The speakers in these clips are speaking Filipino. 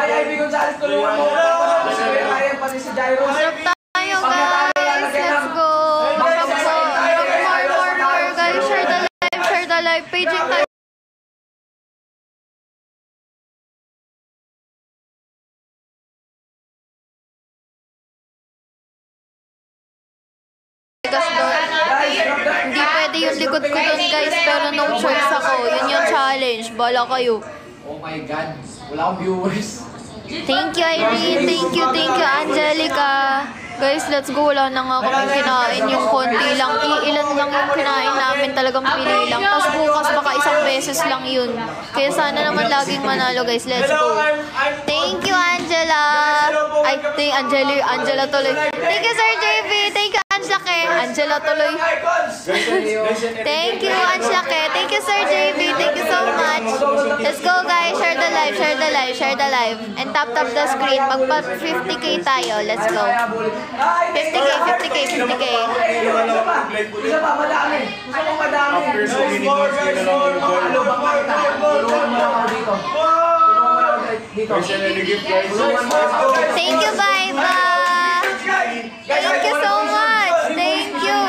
Ivy Gonzalez, tulungan mo. Si Kuya Ryan, pati si Jairus. Tayo guys, let's go. More guys, share the live, paging tayo. Hindi pwede yung likod ko dun guys, pero no choice ako. Yun yung challenge, bala kayo. Oh my God, wala akong viewers. Thank you Irene, thank you Angelica. Guys, let's go. Wala na nga kami kinain, yung konti lang. Ilan lang yung kinain namin, talagang pili lang. Tapos bukas baka isang beses lang yun. Kaya sana naman laging manalo guys, let's go. Thank you Angela. Ay, Angela tuloy. Thank you Sir JV, thank you Angela tuloy. Thank you Angela, thank you Sir JV, thank you so much. Let's go guys, share the live, and tap the screen. Magpa 50k tayo, let's go. 50k. Isa pa, madami. Guys, thank you, Baiba. Thank you so much. Thank you.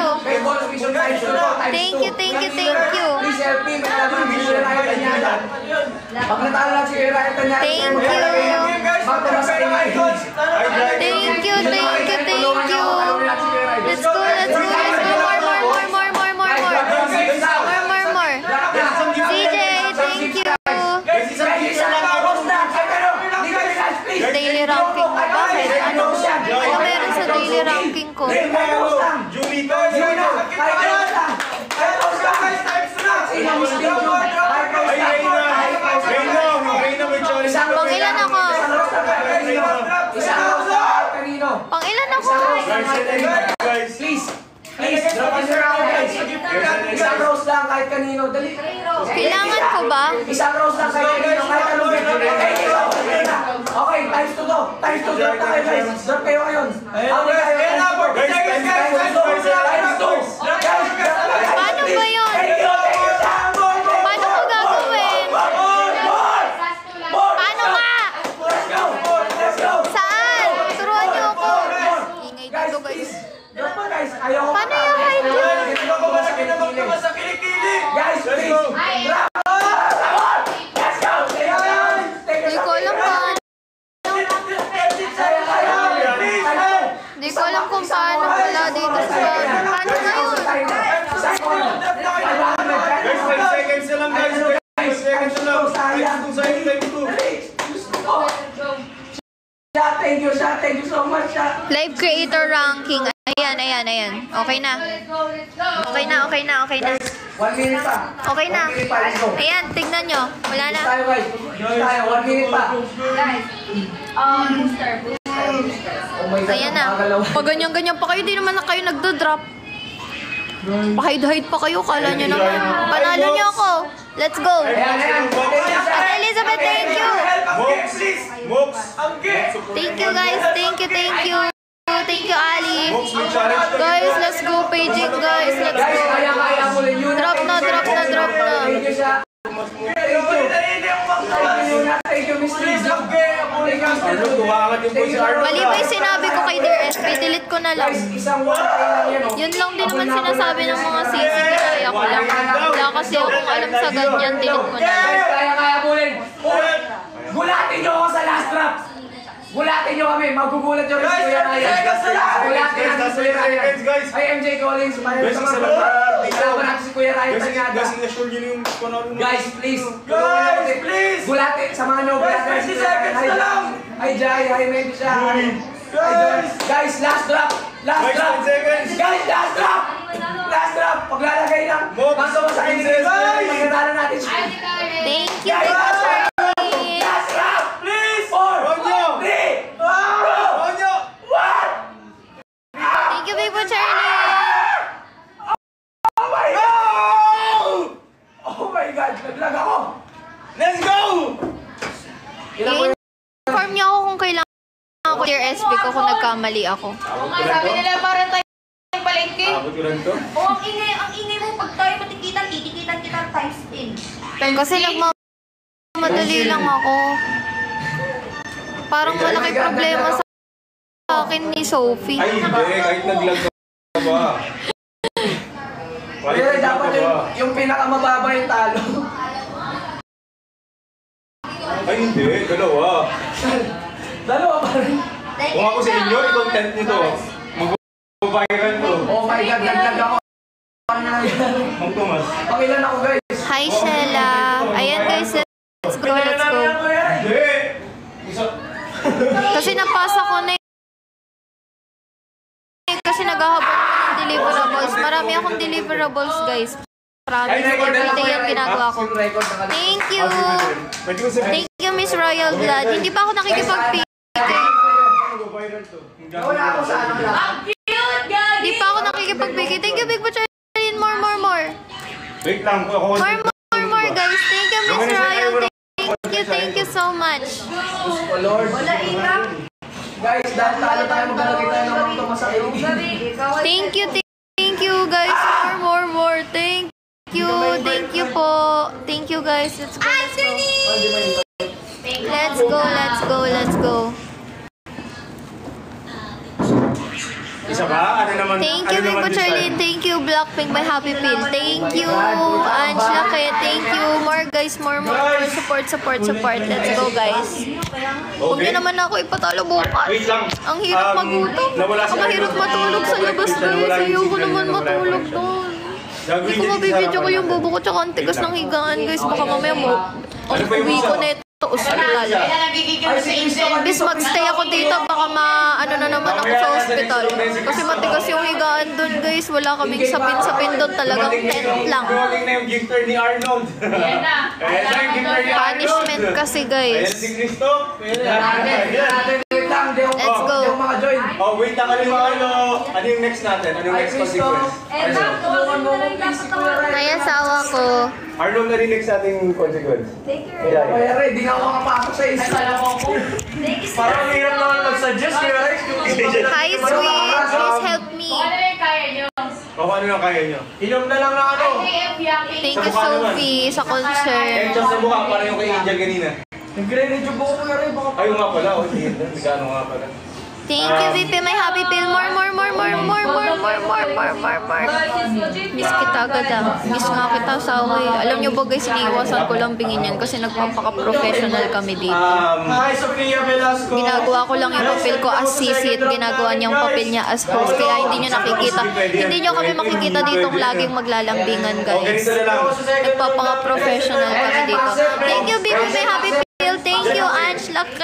Let's go. More. CJ, thank you. Daily ranking mo. Bakit? Ano meron sa daily ranking ko? Pangilan ako? Please, drop in your round guys. Isang rose lang kahit kanino. Dali. Kailangan ko ba? Isang rose lang kahit kanino. Kahit anong ganito. Okay, times 2 to. Times 2. Drop na kayo guys. Drop kayo ngayon. Paano ba yun? Paano ko gagawin? Paano nga? Saan? Turuan niyo ako. Ingay dito guys. Paano yung height yun? Guys, please. Hindi ko alam paano. Hindi ko alam kung paano wala dito sa... Paano na yun? Guys, 5 seconds na lang guys. 5 seconds na lang. Thank you so much. Live creator ranking. Ayan. Okay na. 1 minute pa. Okay na. Ayan, tignan nyo. Wala na. Tayo guys. 1 minute pa. Guys, booster. Oh my God. Ayan na. Pag ganyan-ganyan pa kayo, di naman na kayo nagdo-drop. Pakahid-hide pa kayo, kala nyo naman. Panalo nyo ako. Let's go. Ate Elizabeth, thank you. Thank you guys. Thank you. Thank you, Ali. Guys, let's go paging guys. Let's go. Drop na. Mali ba yung sinabi ko kay Dear SB? Delete ko na lang. Yun lang din naman sinasabi ng mga sisi. Kaya ko lang. Wala kasi akong alam sa ganyan. Delete ko na lang. Kaya bulin. Gulatin nyo ako sa last drop. Gulatin nyo kami. Magugulat nyo rin si Kuya Ryan. Gulatin natin si Kuya Ryan. Ay, MJ Collins. Kailangan natin si Kuya Ryan. Guys, please. Gulatin. Samahan nyo. Gulatin si Kuya Ryan. Ay, Jai. Ay, maybe siya. Guys, last drop. Guys, last drop. Paglalagay lang. Basta mo sa akin. Pagkatala natin siya. Thank you, Charlie. Last drop. Please. 4, 3, 2, 1. Thank you, Bibo Charlie. Oh my God. Naglag ako. Let's go! I-inform niyo ako kung kailangan ako Dear SB ko kung nagkamali ako. Sabi nila parang tayo yung palengke. Ang ingay mo pag tayo matikitan kita times 10. Kasi nagmamadali lang ako. Parang malaki problema sa akin ni Sophie. Ay, hindi. Kahit naglag ka ba? Pero dapat yung pinakamababa yung talo. Ay, hindi. Dalawa. Dalawa pa rin. Kung ako sa inyo, i-content nyo to. Mag-viral to. Oh my God, naglag ako. Mang Tomas. Pakilan ako guys. Hi, Shella. Ayan guys, let's go, let's go. Hindi. Kasi napasa ko na kasi naghahabol ako ng deliverables. Marami akong deliverables, guys. Promise, everyday yung ginagawa ko. Thank you. Thank you, Miss Royal Blood. Hindi pa ako nakikipag-PK. Wala ako sa ano lang. Hindi pa ako nakikipag-PK. Thank you, Big Butcher. More. Wait lang. More, guys. Thank you, Miss Royal. Thank you so much. Oh Lord. Guys, dahil talo tayo, maglalagay tayo ng mga Tomas sa Thank you, guys. More. Thank you po. Thank you, guys. Let's go. Isa ba? Ano naman? Thank you, Big Butcherlin. Thank you, Blackpink by Happy Pill. Thank you, Angela Kaya. Thank you. More, guys. More. Support. Let's go, guys. Huwag niyo naman ako ipatalo bukas. Wait lang. Ang hirap magutom. Ang mahirap matulog sa labas, guys. Ayoko naman matulog doon. Hindi ko mabibidyo ko yung bobo ko tsaka ang tigas ng higaan, guys. Baka mamaya mo. Ang uwi ko na ito. Hospital. Bis magstay ako dito, baka ano na naman ako sa hospital. Kasi matigas yung higaan doon, guys. Wala kaming sapin-sapin doon, talagang tent lang. Rolling na yung gifter ni Arnold. Ayan na yung gifter ni Arnold. Punishment kasi, guys. Ayan si Christoph. Let's go. Oh, wait lang. Ano yung next natin? Ano yung next consequence? Ay, asawa ko. Arnold, ano yung next nating consequence? Hindi nga ako makapasok sa isa. Parang hirap naman mag-suggest, guys. Hi, sweet. Please help me. Ano yung kaya nyo? Inom na lang na ano. Thank you, Sophie, sa concert. Ketchup sa mukha, parang yung kay Angel kanina. Nagre-radio po ko na rin. Ayun nga pala, nagkano nga pala. Thank you, VP. May Happy Pill. More. Miss kita agad ah. Miss nga kita sa away. Alam nyo ba guys, iniiwasan ko lang bingin yan kasi nagpapaka-professional kami dito. Hi, Sofia Velasco. Ginagawa ko lang yung papel ko as sisi at ginagawa niyang papel niya as host. Kaya hindi nyo nakikita. Hindi nyo kami makikita ditong laging maglalambingan guys. Nagpapaka-professional kami dito. Thank you, VP. May Happy Pill. Thank you, Ange Lake.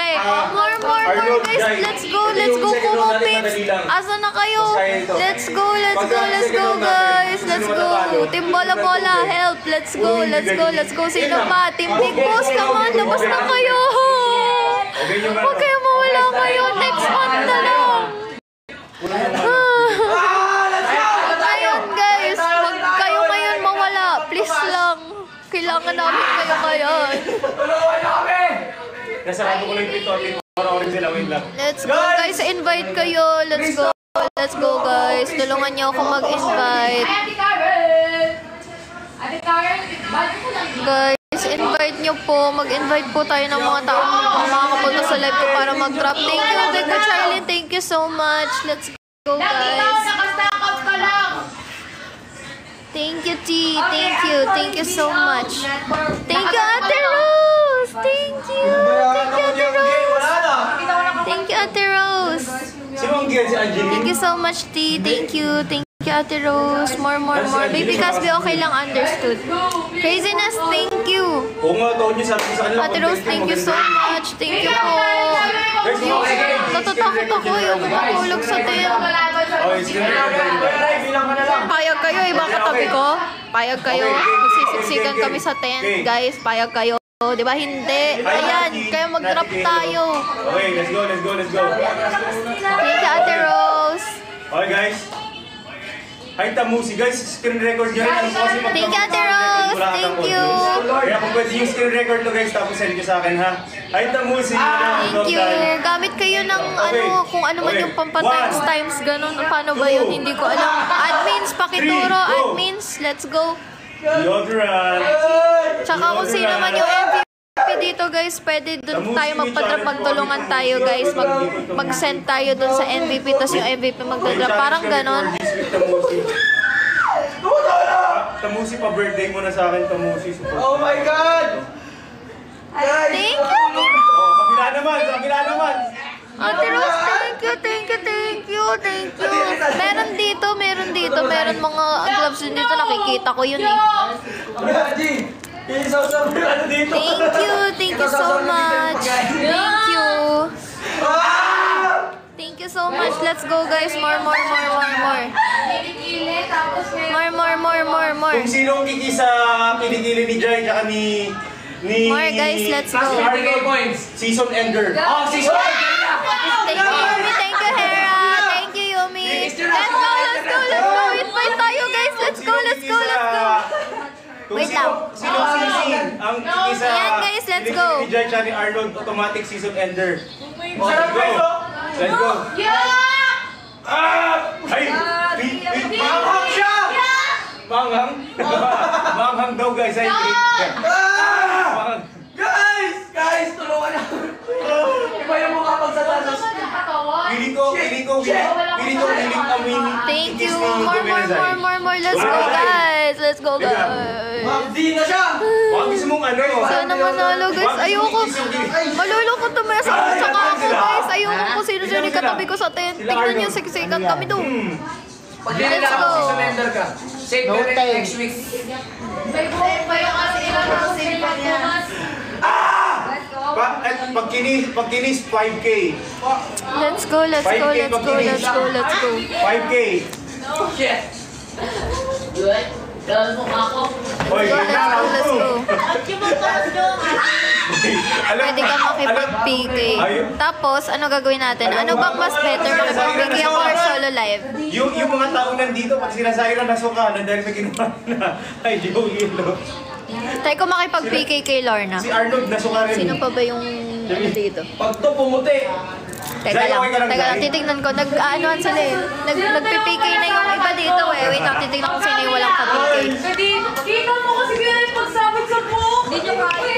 More, guys. Let's go, Kumo Pips. Asa na kayo? Let's go, guys. Let's go. Team Bola, help. Let's go. Sino pa? Team Big Boss, come on. Labas na kayo. Huwag kayo mawala kayo. Next month na lang. Ngayon, guys. Huwag kayo ngayon mawala. Please lang. Kailangan namin kayo ngayon. Tulungan niyo kami! Nasarado ko lang dito. Orange sila, wait lang. Let's go, guys. Invite kayo. Let's go, guys. Tulungan niyo ako mag-invite. Guys, invite niyo po. Mag-invite po tayo ng mga taong makakapunta sa live ko para mag-drop. Thank you, Big Charlie. Thank you so much. Let's go, guys. Thank you, T. Thank you so much. Thank you, Ate Rose. Thank you, Ate Rose. Thank you so much, T. Thank you, Ate Rose. More. Baby Casby, okay lang, understood. Craziness, thank you. Ate Rose, thank you so much. Thank you po. Natatakot ako yung matulog sa tent. Payag kayo, iba katabi ko. Payag kayo. Magsisiksikan kami sa tent, guys. Payag kayo. Diba? Hindi. Ayan, kaya mag-drop tayo. Okay, let's go. Thank you, Ate Rose. Okay, guys. Hi, Tamusi. Guys, screen record nyo rin. Thank you, Ate Rose. Thank you. Kaya kung pwede yung screen record to, guys, tapos send ko sa akin, ha? Hi, Tamusi. Thank you. Gamit kayo ng kung ano man yung times, ganun. Paano ba yun? Hindi ko alam. Admins, pakituro. Admins, let's go. Deodorant. Tsaka kung sino man yung MVP Dito guys, pwede dun tayo magpa-drop, magtulungan tayo guys, mag-send tayo dun sa MVP, tapos yung MVP magdadrop, parang ganon. Tamusi, pa-birthday mo na sa akin, Tamusi. Oh my God! Thank you! Oh, kabila naman, kabila naman. Ate Rose, thank you. Meron dito, meron mga gloves din dito, nakikita ko yun eh. Thank you so much. Thank you so much. Let's go guys, more. More. Kung sino ang kiki sa kilikili ni Jai, tsaka ni... More guys, let's go. Season ender. Oh, season ender na! Thank you Yumi, thank you Hera, thank you Yumi. Let's go. Invite tayo guys, let's go. Kung Wait lang. sino ang kiki sa Ayan, guys, let's go. kilikili ni Jai, tsaka ni Arnold, automatic season ender. Sarap Let's go. Let's go. Ay! Manghang siya! Manghang? Manghang daw guys, ay Manghang. Guys, tulungan na. Iba yung mukha pag sa tasos. Pili ko hiling amini. Thank you. More. Let's go guys. Di na siya! Baka gusto mong ano? Sana manalo guys. Ayoko. Malulungkot tumesa ako tsaka ako guys. Ayoko kung sino yung katabi ko sa tent. Tingnan niyo, siksikan kami doon. Pag hindi na ako, season ender ka. Save the rest next week. Pag kinis 5K. Let's go. 5K. Shit! Oy, Let's go. Alam Pwede ka makipag-PK. Tapos, ano gagawin natin? Ano bang mas better? Makipag-PK ako or solo live? Yung mga tao nandito, pag sinasabi na nasuka na dahil sa ginawa na ay Joey. Tayo ko makipag-PK kay Lorna. Si Arnold nasuka rin. Sino pa ba yung ano dito? Pag to pumuti. Teka lang, titignan ko. Nag-aanoan sila eh. Nag-PK na yung iba dito eh. Wait lang, titignan ko sino yung walang ka-PK. Kita mo kasi kaya yung pagsabit sa buhok. Hindi nyo kaya.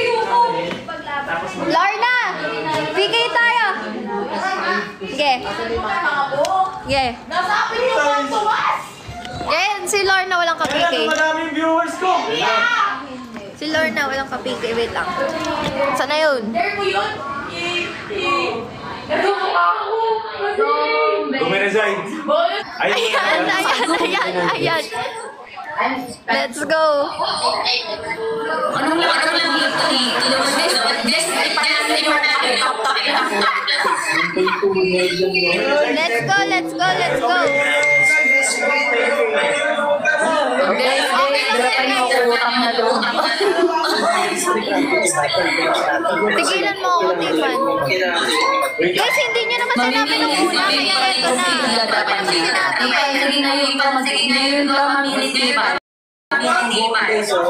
Lorna! PK tayo! Sige. Sige. Nasapin yung mga tuwas. Yan, si Lorna walang ka-PK. Maraming viewers ko. Si Lorna walang ka-PK. Wait lang. Saan na yun? Dare mo yun? Ito mo ako. Gumenazay. Ayan. Let's go. Let's go. Tigilan mo ako, Tiffan. Guys, hindi nyo naman sinabi nung una, kaya eto na. Dapat naman sinabi.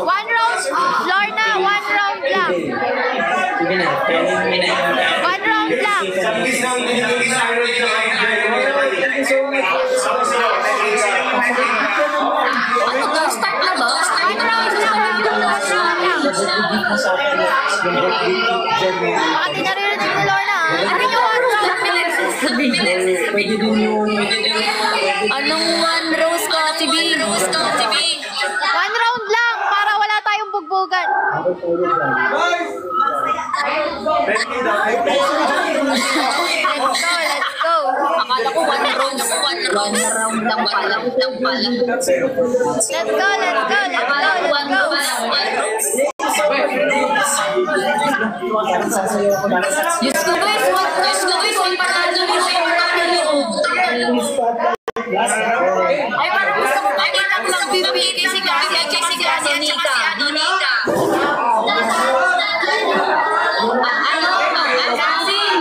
One round, Lorna, one round lang. One round lang. Baka di naririnig mo, Lorna. Ano yung one round? Anong one rose coffee bean? One round lang para wala tayong bugbugan. Let's go. Akala ko one round lang pala. Let's go. Diyos ko guys, wag panalo mo sa yung loob. Ay, parang gusto ko makita ko lang bibigay si Nika. Ano?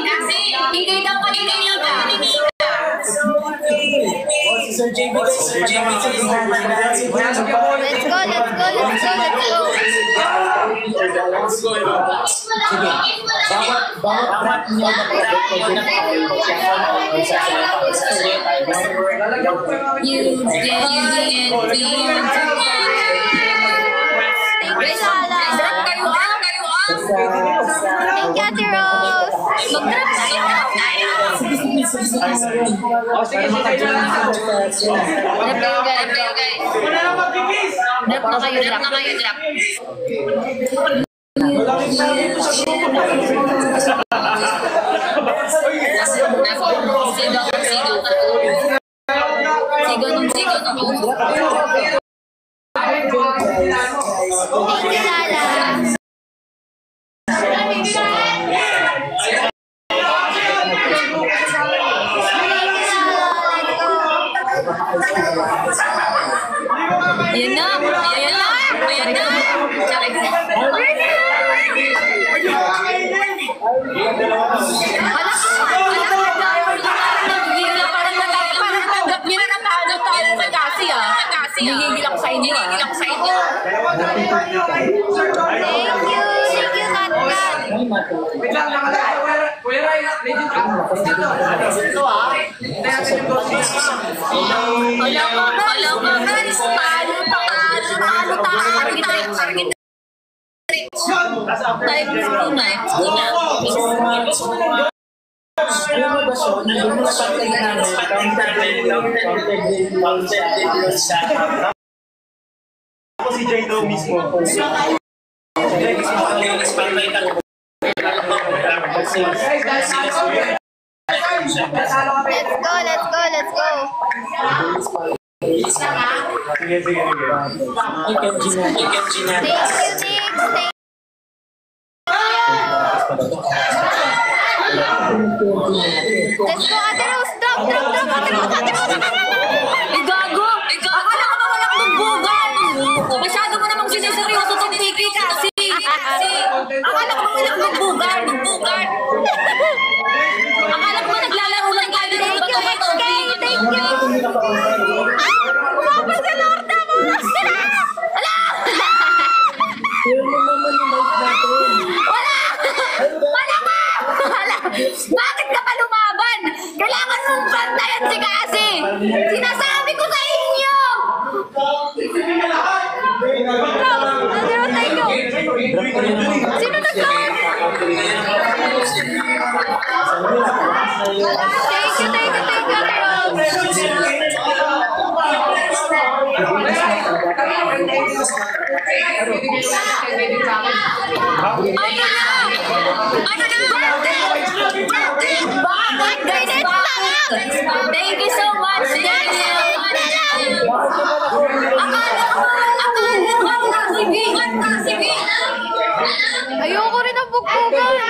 Kasi, hingay daw pa ni Nika. Sir JB. Let's go. Bawat niya Wait, Lala. Thank you, Ate Rose. Mag-drop tayo. O, sige, sige na lang. Drop kayo, guys. Wala na mag-kiss! Drop na kayo, drop. Sigaw. Thank you, Lala. Ayan na. Nagigil ako sa inyo. Thank you, Kat Kat. Wait lang, nakalagay. Kuya Ray, legit ka. Ito ah. Hindi natin yung goal niya. Alam ko, guys. Times 2 na. Alam mo ba siya, nandun na pagkain namin, ako si Jay daw mismo. Si Jay mismo ang spotlight ako. Let's go. Sige. Thank you, Nick. Let's go, Ate Rose. Drop, Ate Rose. Gago! Akala ko ba walang magbugan? Masyado mo namang siniseryoso itong Tiki kasi. Akala ko ba walang magbugan? Akala ko ba naglalaro lang tayo ng bato-bato? Thank you. Kumapa si Lorda mo. Wala! Bakit ka pa lumaban? Kailangan mong bantayan si Kasi! Sinasabi ko sa inyo! Sino nag-down? Thank you so much. Ayoko rin ang bugbugan.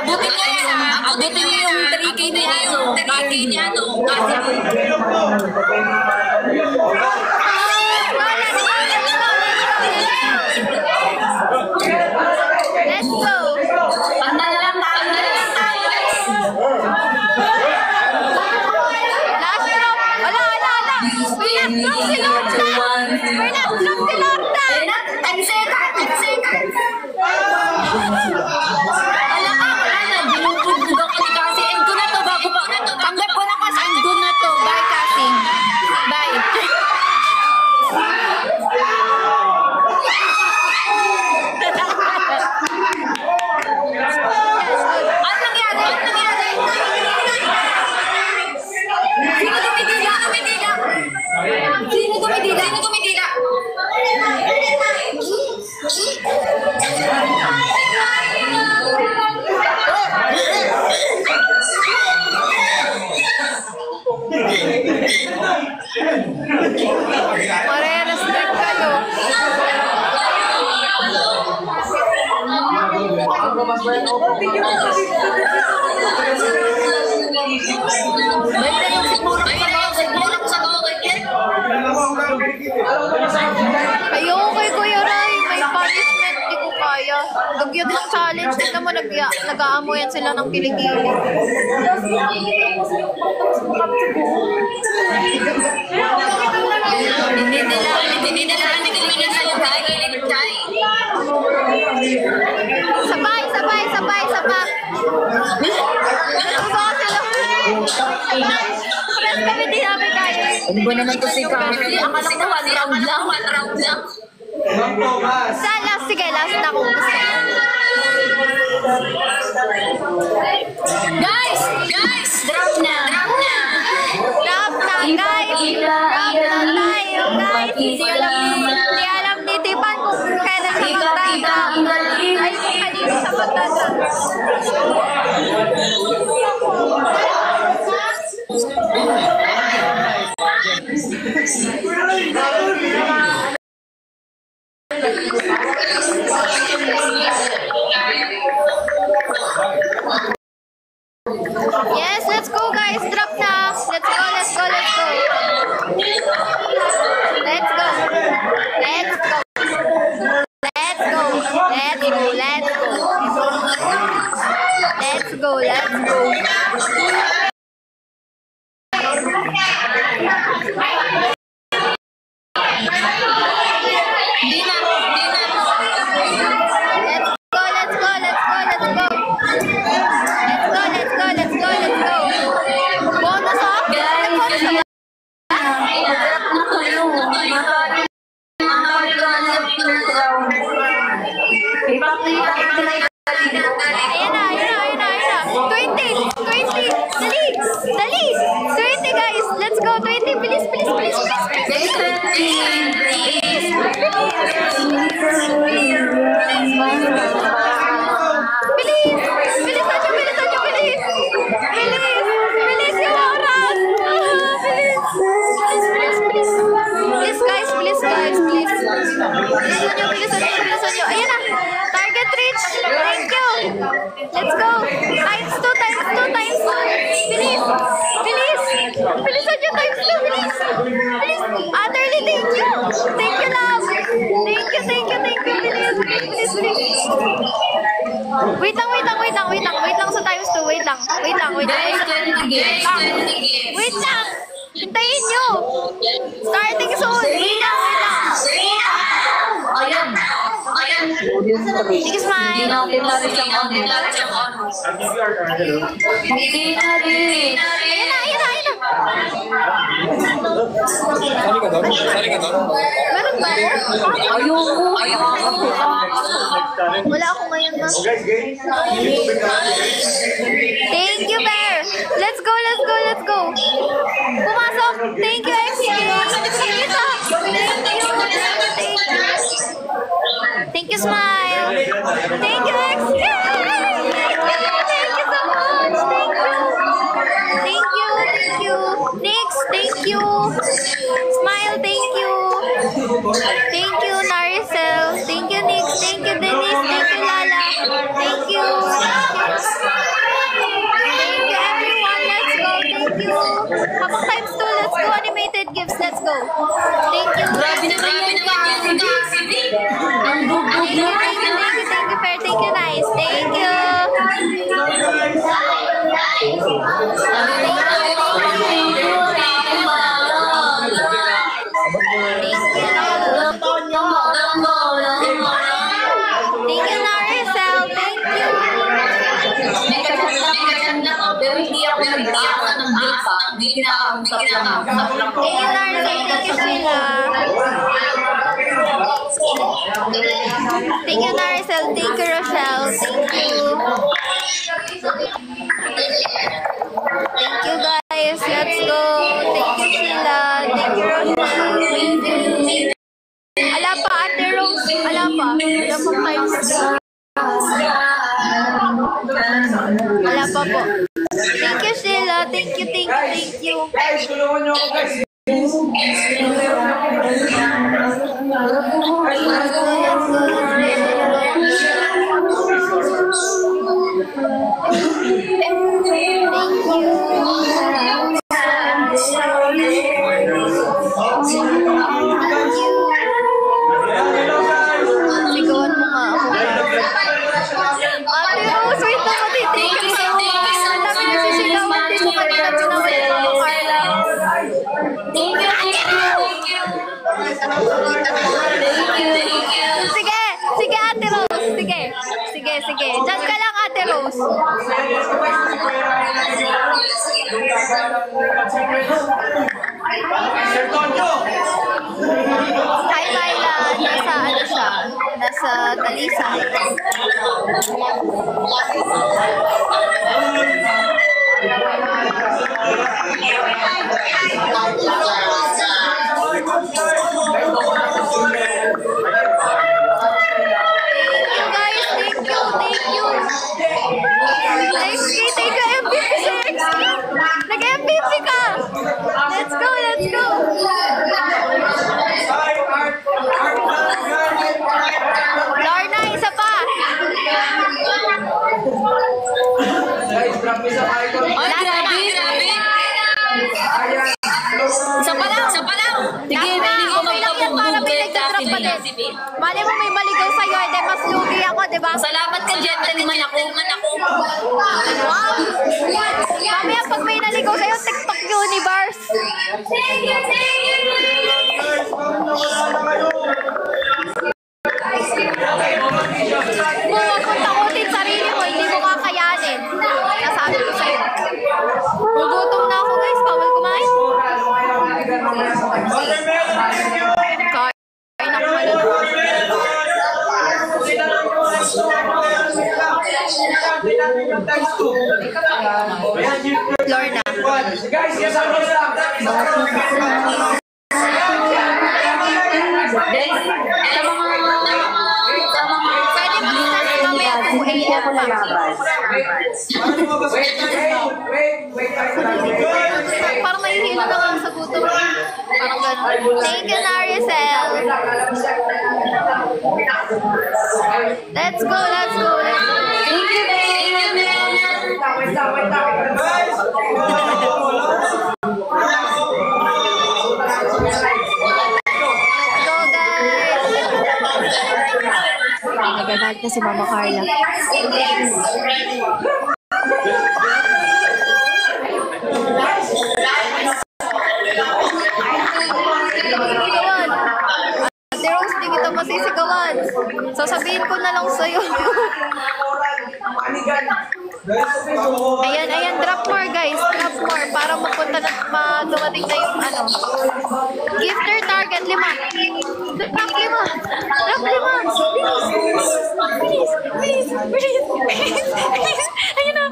Abutin niyo yung 3K ni Ano. Let's go. Panda na lang tayo. Last drop. Ala. Pinat-drop si Lorda. 10 seconds. Binubugbog ako ni Kasi. End ko na to bago pa. Tanggap ko na kasi. End ko na to. Bye, Kasi. Bye. Ano nangyari? Sino tumitila? Mare-restrict kayo. Ayoko kay Kuya Ray. May punishment. Di ko kaya. Agyat ng challenge. Tignan mo, nag-aamoyan sila ng kilikili. Hindi nila sa'yo, guys. Sabay. Friends kami, di namin kaya. Ano ba naman to si Kami? Akala ko 1 round lang. Sige, last na kung gusto. Guys! Drop na, guys! Drop na tayo, guys! Hindi alam ni Tipan kung kailan siya magtanda. Ay, kung kanino siya magtanda. Yes, let's go guys. Drop na. Let's go. Let's go. Bonus off. Ayan na. 20. Dali. 20 guys. Let's go. 20. Please. Bilis yung oras. Please guys. Bilisan nyo. Ayan na. Target reach. Thank you. Let's go. Times 2. Bilisan nyo times 2. Bilis. Utterly thank you. Thank you, love. Thank you. Bilis. Wait lang sa times 2. Wait lang. Wait lang. Hintayin nyo. Starting soon. Wait lang. Ayan. Sige, smile. Ayan na. Meron ba? Ayoko. Wala ako ngayon na. Thank you, Bear. Let's go. Pumasok. Thank you, XK. Thank you, Smile. Thank you, XK. Thank you so much. Thank you. Next, thank you. Smile, thank you. Thank you, Naricel. Thank you, Nix. Thank you, Denise. Thank you, Lala. Thank you. Thank you, everyone. Let's go. Thank you. Habang times 2, let's go. Animated gifts. Let's go. Thank you. Grabe naman yung Cassidy. Ang bubog Thank you, Fair. Thank you, Nice. Thank you. Thank you, Naricel. Thank you. Pero hindi ako nag-iyak ng break pa. Hindi kinakausap lang. Thank you, Naricel. Thank you, Sheila. Thank you, Naricel. Thank you, Rochelle. Thank you. Thank you, guys. Let's go. Thank you, Sheila. Thank you, Rochelle. Ala pa, Ate Rose. Ala pa 5. Wala pa po. Thank you, Sheila. Thank you. Guys, tulungan nyo ako, guys. Sigawan mo nga ako. Ate Rose, wait na pati. Thank you so much. Ang dami nagsisigawan dito. Kanina sinawin ko ako, Carla. Thank you. Sige, Ate Rose. Sige. Diyan ka lang, Ate Rose. Rose. Hi, Myla. Nasa ano siya? Nasa Talisay. Thank you, MVP6! Nag-MVP ka! Let's go, let's go! Lorna, isa pa! Guys, drop me sa mic. Ay, grabe. Isa pa lang. Sige, hindi ko okay lang yan para may nagdadrop pa din. Mali mo may maligaw sa'yo, edi mas lugi ako, diba? Salamat ka, gentleman ako. Wow! Mamaya pag may naligaw sa'yo, TikTok universe! Kung huwag mong takutin sarili mo, hindi mo kakayanin. Nasabi ko sa'yo. Gugutom na ako guys, bawal kumain. Kain ako malulog. Lorna. Guys, yes, I'm going to Pwede mag-start mamaya 2 AM pa. Parang mahihilo na nga sa gutom. Parang gano'n. Thank you, Naricel. Let's go, let's go, let's go. Nagagalit na si Mama Carla. Sigawan! Ate Rose, di kita masisigawan. Sasabihin ko na lang sa'yo. Ayan, drop more guys. Drop more para mapunta na, dumating na yung ano. Gifter target, 5. Drop 5. Drop 5. Please. Ayun na.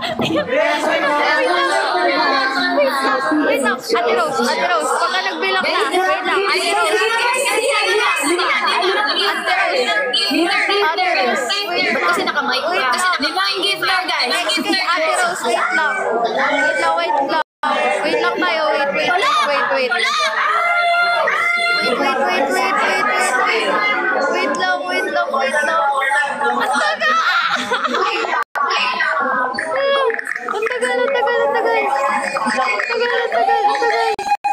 Wait lang. Ate Rose. Pagka nagbilang na. Wait lang. Ate Rose. Ba't kasi naka-mic ka? Di ba yung gifter, guys? Ate Rose, wait lang. Wait lang tayo. Wait. Wait lang. Ang tagal!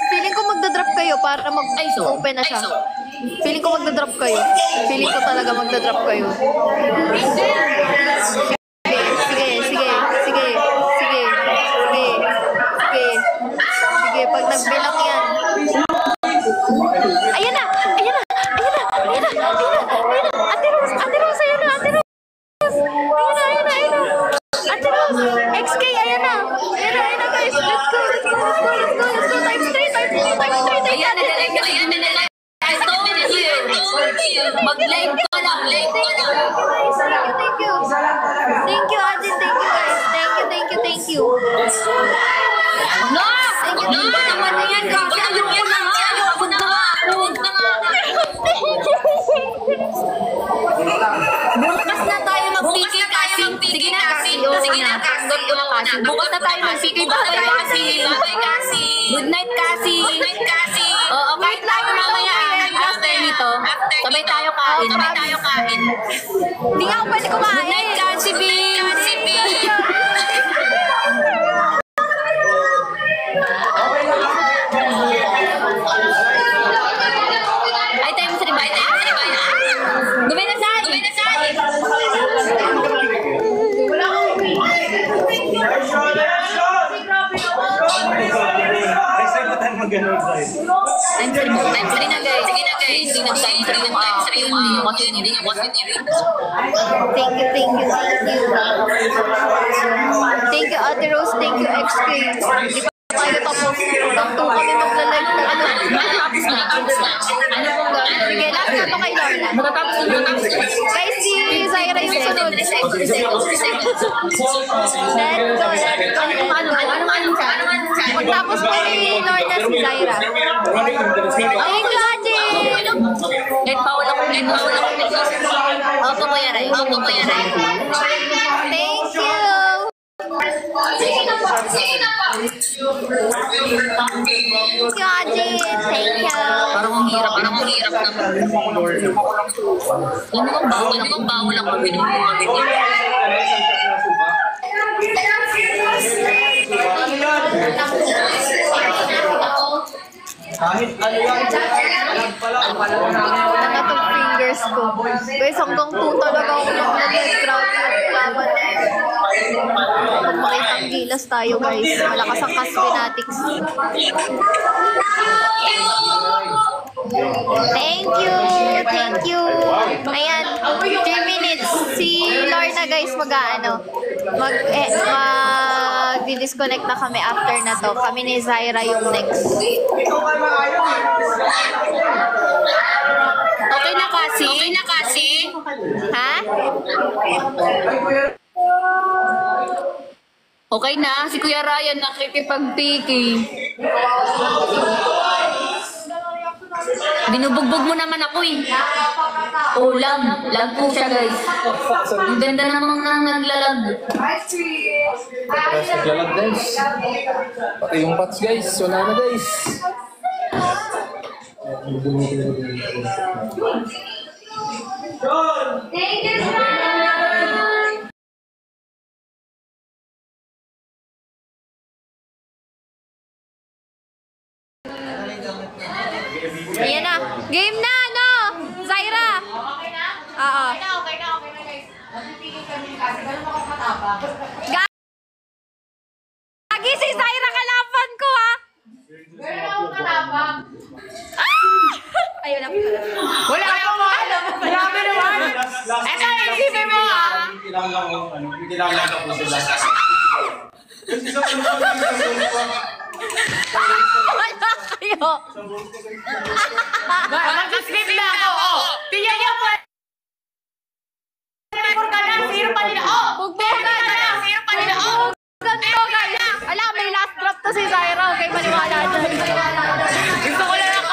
Feeling ko magdadrop kayo para mag-open na siya. Feeling ko magdadrop kayo. Feeling ko talaga magdadrop kayo. Sige, pag nagbilang yan. Ayan na! Ate Rose, ayan na! Ate Rose! XK, ayan na guys! Let's go! Times 3! Ayan na. I told you. Mag-like ka lang. Thank you, Adin. Thank you, guys. Thank you. No! Ba naman na yan? Kasi ayoko na nga. Pagod na nga. Bukas na tayo mag-PK kasi. Sige na, kasi. Bukas na tayo mag-PK. Bye, kasi. Good night, kasi. Oo, kahit tayo mamaya after nito, sabay tayo kain. Hindi nga ako pwede kumain. Good night, kasi, B. Ay, tayo mo sa ribay. Guminasal. May sagutan mag-ano guys. Time 3 na guys. Sige na guys. Hindi na time 3 yung kasi hindi yung kasi ni Rick. Thank you. Thank you, Ate Rose. Thank you, XK. Hindi pa tayo tapos. Hanggang 2 kami magla-live ng ano. Matatapos na. Ano pong gano'n? Sige, last na to kay Lorna. Matatapos na. Guys, si Zaira yung sunod. Let's go. Ano ka? Pagtapos mo ni Lorna si Zaira. Ay, Claudia! Net power ako. Opo, Kuya Ray. Thank you! Claudia, thank you! Parang ang hirap naman. Ano bang bawal ako pinupumagin niya? Kahit ano yan. Nakatong fingers ko. Guys, hanggang 2 talaga ako nag-live. Grabe yung laban. Magpakitang gilas tayo, guys. Malakas ang cast fanatics. Thank you. Ayan, 3 minutes. Si Lorna, guys, mag-disconnect na kami after na to. Kami ni Zaira yung next. Okay na kasi? Ha? Okay na, si Kuya Ryan nakikipag-PK. Binubugbog mo naman ako eh. Oh, lag po siya guys. Ang ganda namang naglalag. Naglalag guys. Pati yung pots guys. Wala na guys. Thank you, John! Ayan na. Game na, no? Zaira. Okay na? Oo. Okay na, guys. Magpipigil kami kasi gano'n ako matapang. Gagi si Zaira, kalaban ko, ha? Gano'n ako matapang. Ayun na. Wala akong alam. Grabe naman. Eto, isipin mo, ha? Kailangan ko po sila. Wala kayo. Mag-script na ako, oh. Tingnan niyo po. Record ka na, zero pa nila, oh. Bugbogan na. Zero pa nila, oh. Ganto, guys. Ala, may last drop to si Zaira. Okay, maniwala dyan. Gusto ko lang ang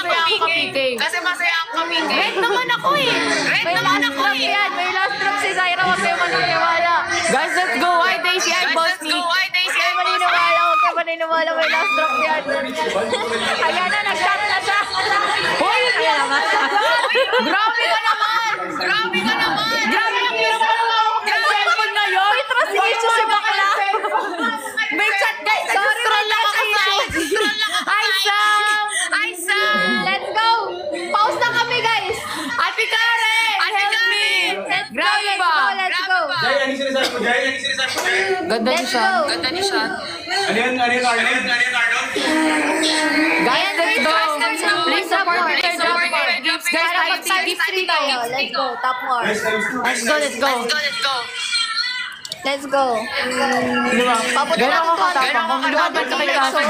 kapigay. Kasi masaya ang kapigay. Red naman ako eh. May last drop yan. May last drop si Zaira. Huwag kayo maniniwala. Guys, let's go. Why Daisy and Boss Nick? Huwag kayo maniniwala. Huwag kayo maniniwala. May last drop yan. Ayan na, nag-shot na siya. Hoy, Ayan naman. grabe ka naman. Grabe ang hirap pa naman ako ng cellphone ngayon. May trust issue si bakla. May chat guys. Nag-scroll lang ako sa Hi, Sam. Let's go. Pause na kami, guys. Ate Karen, help me. Let's go, Grabe let's ba? go, let's go. Jay, ano yung sinasabi ko? Ganda Let's go. ni siya. Ano yun, Arnold? Guys, let's go. Please support Support. Peter Jumper. Gifts, guys. Para mag times 3 tayo. Let's go. Top more. Let's go. Let's go. Papunta Gano'n natin ako to. katapang. Kung lumaban ka kay Kasag.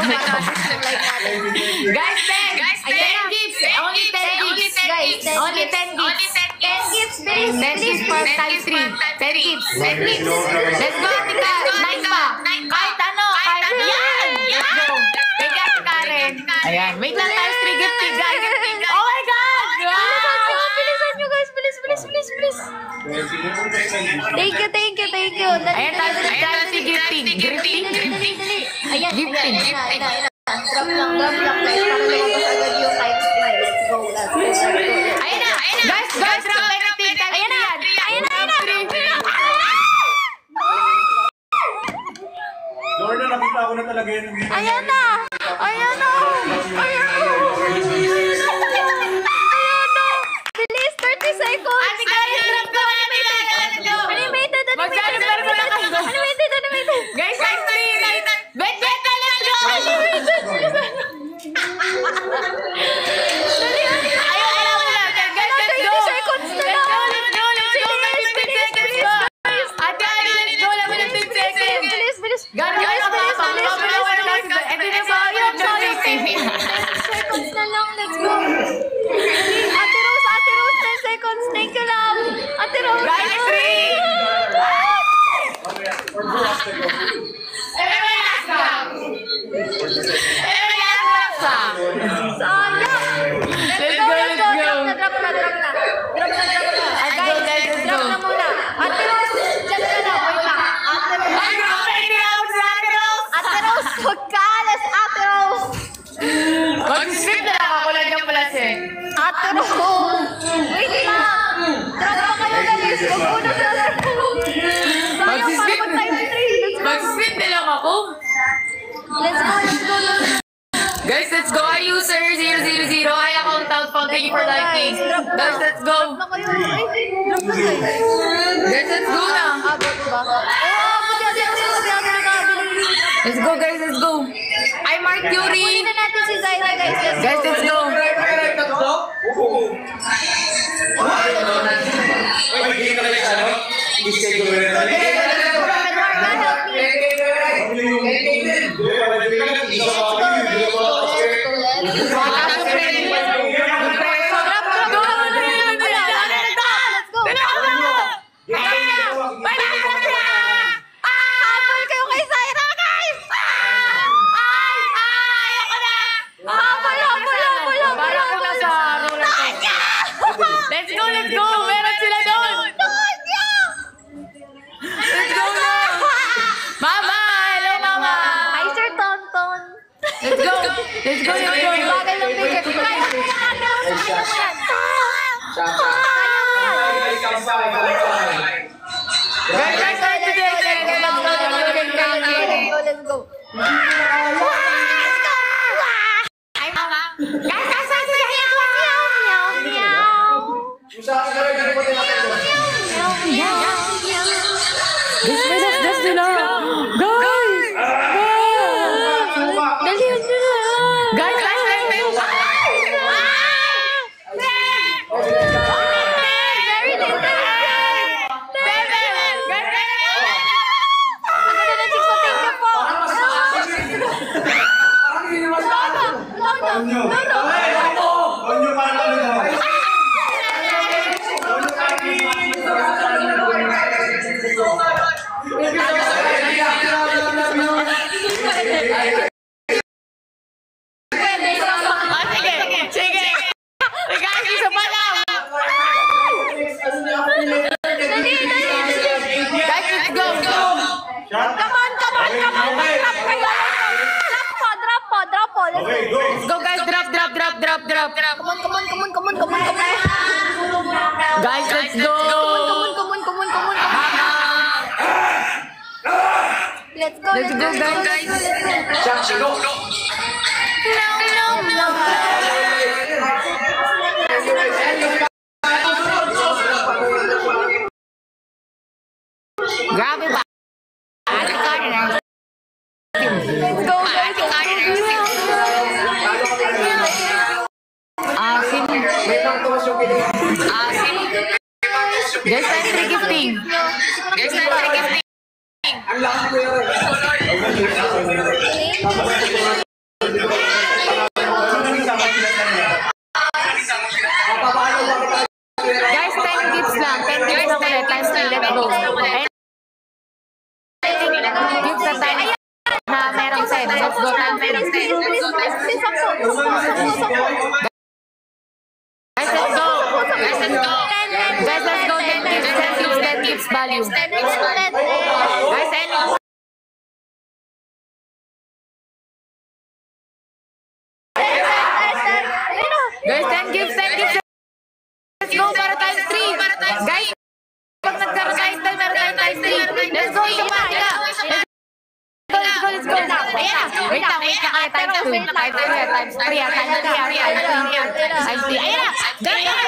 Guys, Guys, 10 gifts. Only 10 gifts. guys, 10 Only gifts. 10 gifts. 10 gifts, please. 10 gifts per times 3. 10 gifts. 10 gifts. Let's go, Tika. 9 pa. Kahit ano. Yan. Let's go. Thank you, Ate Karen. Ayan. Wait lang times 3 gift, guys. Oh my God. Bilisan nyo, guys. Please. Thank you. Ayan, times 3 gifting. Dali. Ayan. Gifting. Drop lang, guys. Para lumabas agad yung times 3. Let's go. Ayan na. Guys, drop anything. Ayan na. Lord, nakita ko na talaga yun. Ayan na. Bilis, 30 seconds. Ate Karen, drop ko. Animated. Mag-celebrate ko na kayo. Animated. Guys, times 3. Bet, let's go. lang, let's go. Ate Rose, 10 seconds. Thank you lang. Ate Rose. Guys, 3! Sayang. Let's go, let's go. Drop na. Guys, drop na muna. Ate Rose, dyan ka na. Wait lang. Ate Rose, huwag ka alas, Ate Rose. Mag-strip na lang ako lang yung pala siya. Ate Rose, wait lang. Drop pa kayo guys. Huwag muna sa sayang, para mag-time 3. Mag-strip na lang ako. Let's go. Guys, let's go. User 000. I account out phone. Thank you for liking. Guys, let's go. Drop na kayo. Drop na guys. Guys, let's go na. Abot ba? Puti Ate Rose. Let's go, guys. Let's go. I Mark Yuri. Kunin na natin si Zaira guys. Guys, let's go. Habol kayo kay Zaira guys! Habol! Parang ko nasa roller coaster. Let's go, let's go. Meron sila doon. Let's go na. Mama, hello mama. Hi Sir Tonton! Let's go. Let's go, let's go. Bagay lang bigay. Kaya mo yan, Ate Rose. Kaya mo yan. Guys, guys, guys, today. Let's go. Ay, mama. Guys, Guys, sila. Guys. Dalihan nila. Guys, guys. Very dangerous. Ang ganda ng chicks ko. Thank you po. Sige. Guys, isa pa lang. Guys, let's go. Come on. Drop po. Let's go. Let's go, guys. Drop. Come on. Guys, let's go. Come on. Let's go, guys. Grabe ba? Let's go, guys. Asin. Guys, time free gifting. Ang lakas ko yun. Guys, 10 gifts lang. 10 gifts lang ulit. Times 3. Let's go. Gifts na tayo na merong 10. Let's go. Time free. Guys, let's go. Guys, let's go. 10 gifts value. Guys, any. Guys, 10 gifts. Let's go para times 3. Guys, pag nagkaroon tayo, meron tayo times 3. Let's go, isa pa. Let's go. Ayan. Wait lang. Times 2. Times 3. Ayan na.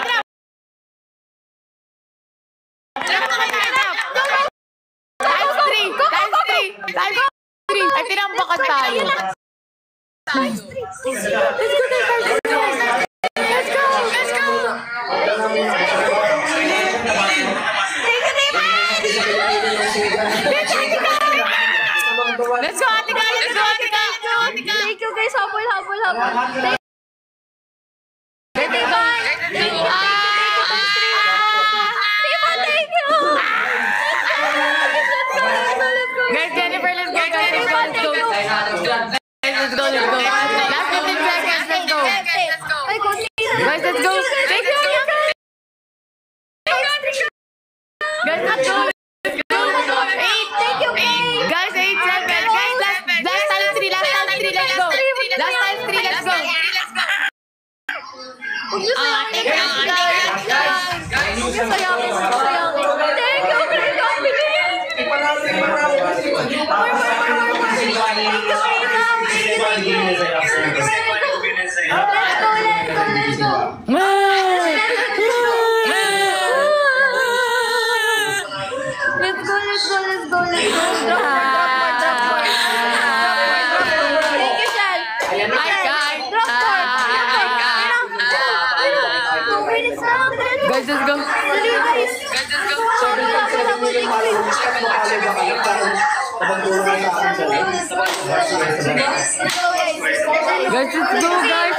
Drop. Times 3. Ay, tinambakan tayo. Let's go, Ate Ka. Thank you guys. Habol. let's go. Last 15 seconds, let's go. Ay, konti na. Guys, let's go. Thank you. Guys, let's go. 8. Thank you, Kay. Guys, 8, 7. Guys, last time 3, let's go. Last time 3, let's go. Thank you, sayangin. Thank you, Let's go. Thank you, Shal. Guys, let's go. Guys, let's go, guys.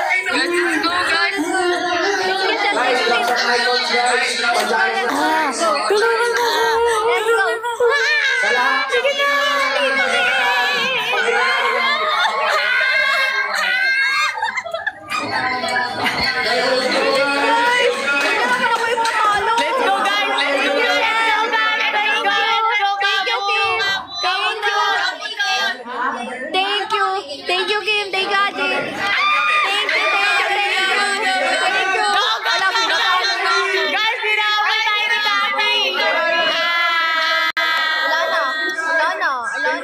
Tulungan mo. Let's go, guys. Thank you, Kim. Thank you, Ate. Thank you. Guys, pinawal tayo ni Tatay. Wala na.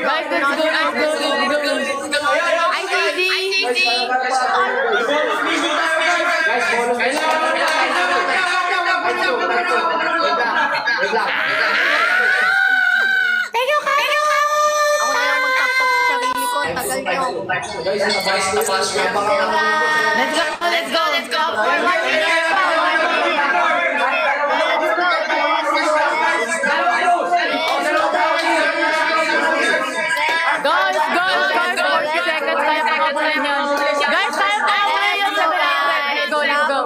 Guys, let's go. ICC. Ako na lang magtap-tap sa sarili ko. Tagal nyo. Let's go. Guys, 40 seconds tayo makapulay niyan. Guys, tayo yun sa Let's go.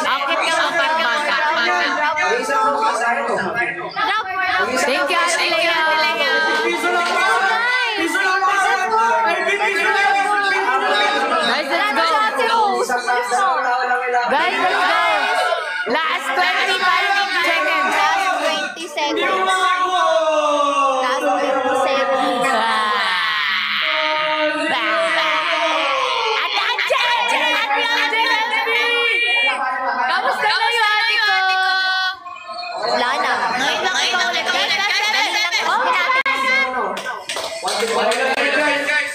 Akit ka mga bata. Thank you, Ate Lea. Guys, let's go. Guys, let's go. Last 25 seconds. Last 20 seconds. Kamusta na yung ate ko? Wala na. Ngayon lang ikaw ulit.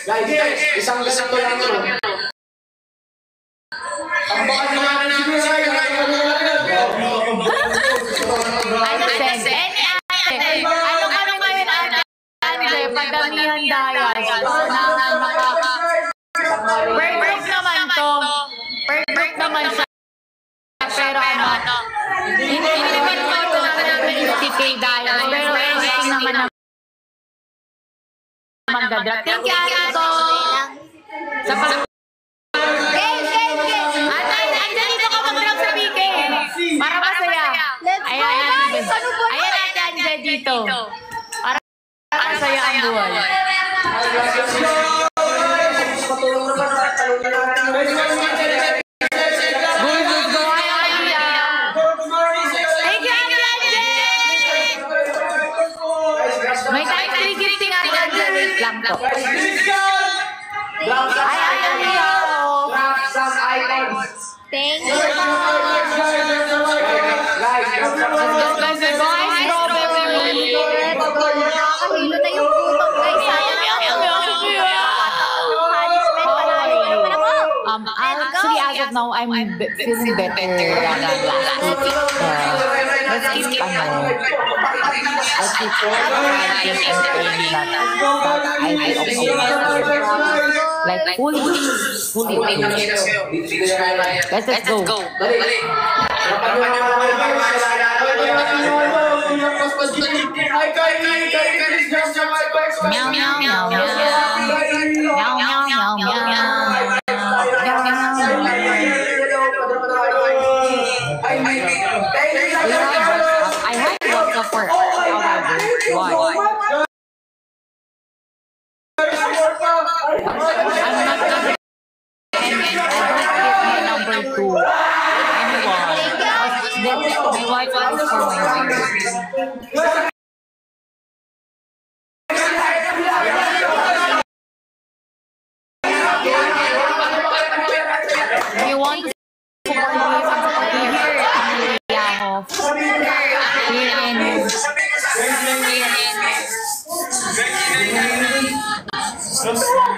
Guys, isang ganito lang ito. Ang baka naman namin sa iyo. Ano kami ngayon, ate? Padamihan daya. Perfect naman to. Perfect naman siya. Pero hindi naman ko ito namin 50k daya. Pero anything naman magdadrop. Thank you, ate ko. Sa pag... Andyan dito ka mag-drop sa BK. Para masaya. Ayan ate, andyan dito. Para masaya ang buhay. May tayo 3 gifting ate Angel. Wait lang to. Thank you. Nakakahilo na yung putong guys. Sayang actually, as of now, I'm feeling better than last week. Let's keep like fully. Let's go. Meow, meow, meow, meow. Meow, meow, meow, meow. I had WhatsApp for however. Why? not gonna number 2. Anyone. My wife is for my wife. We want to support here in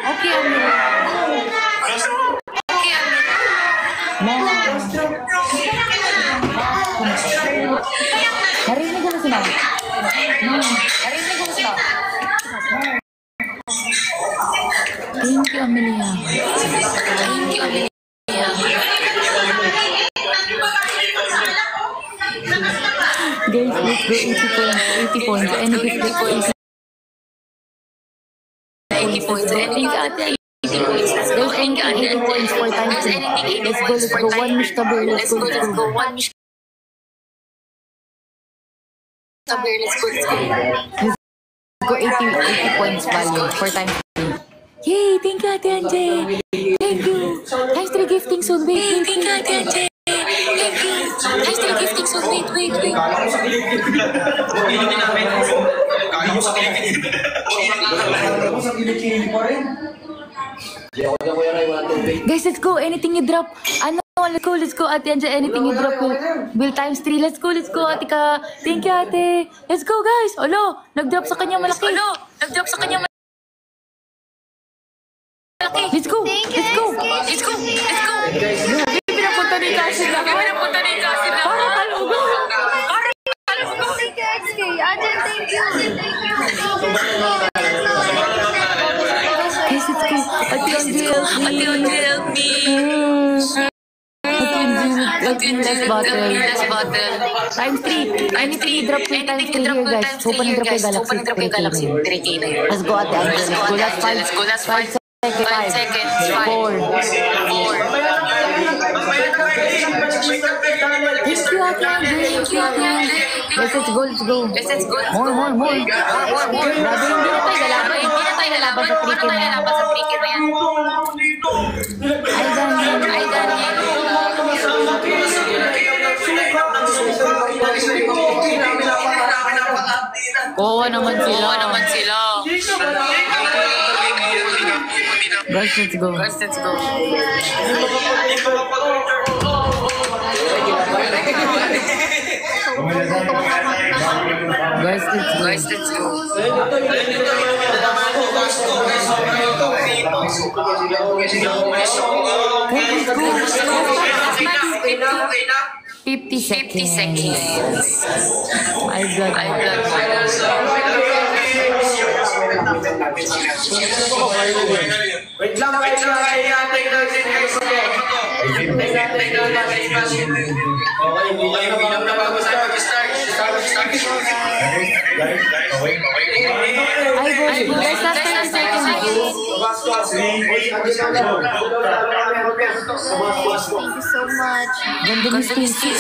okay, narinig ko na sila. Narinig ko na sila. Thank you, Amelia. Thank you, Amelia. Guys, let's go 80 points. Any 50 points. 80 points. Anything ate, 80 points. There's anything 80 points for time. Let's go. One mish taber. Let's go. One mish taber. Let's go 80 points value for time. Yay! Thank you, Ate Anje. Thank you. Thanks to the gifting soon. Wait. Thank you, Ate Anje. Thank you. Thanks to the gifting soon. Wait. Guys, let's go. Anything you drop. Ano? Let's go, Ate Anje. Anything you drop will times 3. Let's go, Ate Ka. Thank you, Ate. Let's go, guys. Alo, nag-drop sa kanya malaki. Let's go. Pinapunta ni Cassie na. Para talugo. Thank you, XK. Ajay, thank you. Guys, let's go. Ate Anje, help me. Let's bottle. Times 3. Anything you drop will times 3 here, guys. Open and drop yung Galaxy. 3K na yun. Let's go, Ate Anje. Let's go. Last 5 seconds. 4. Thank you, Ate Anje. Let's go. More. Grabe, hindi na tayo lalaban sa 3K na yan. Ay, ganyan. Kowa naman sila. Guys, let's go. Fifty seconds. I got Wait lang, Thank you so much. Ganda ni Stacy.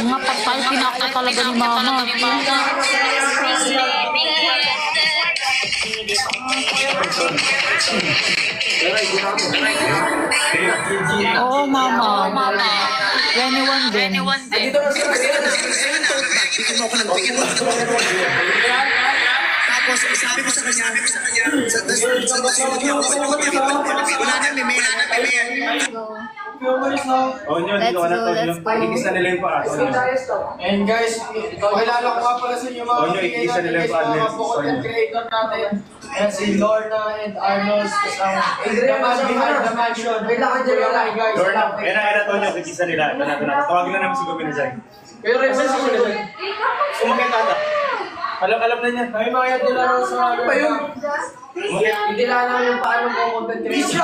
Nga pagpal, pinaka talaga ni Mama. Oo, mama. 21 din. Dito na sila. Tapos sabi ko sa kanya, wala na, may Tonyo, Let's dito ka na, go, Tonyo. let's go. Ikis na nila yung paa, Tonyo. And guys, pakilala ko nga pala sa inyo mga Tonyo, ikisa nila yung paa, Tonyo. content creator natin. Ayan si Lorna and Arnold. Kasama. The man behind the mansion. May lakad dyan lang guys. Lorna, yan na, Tonyo, ikisa nila. Ito na. Tawagin na namin si Gominazay. Pero rin sa susunod. Umakit tata. Alam na niya. May mga yan nila rin sa ano pa yun? Hindi lang namin yung paano ko content creator.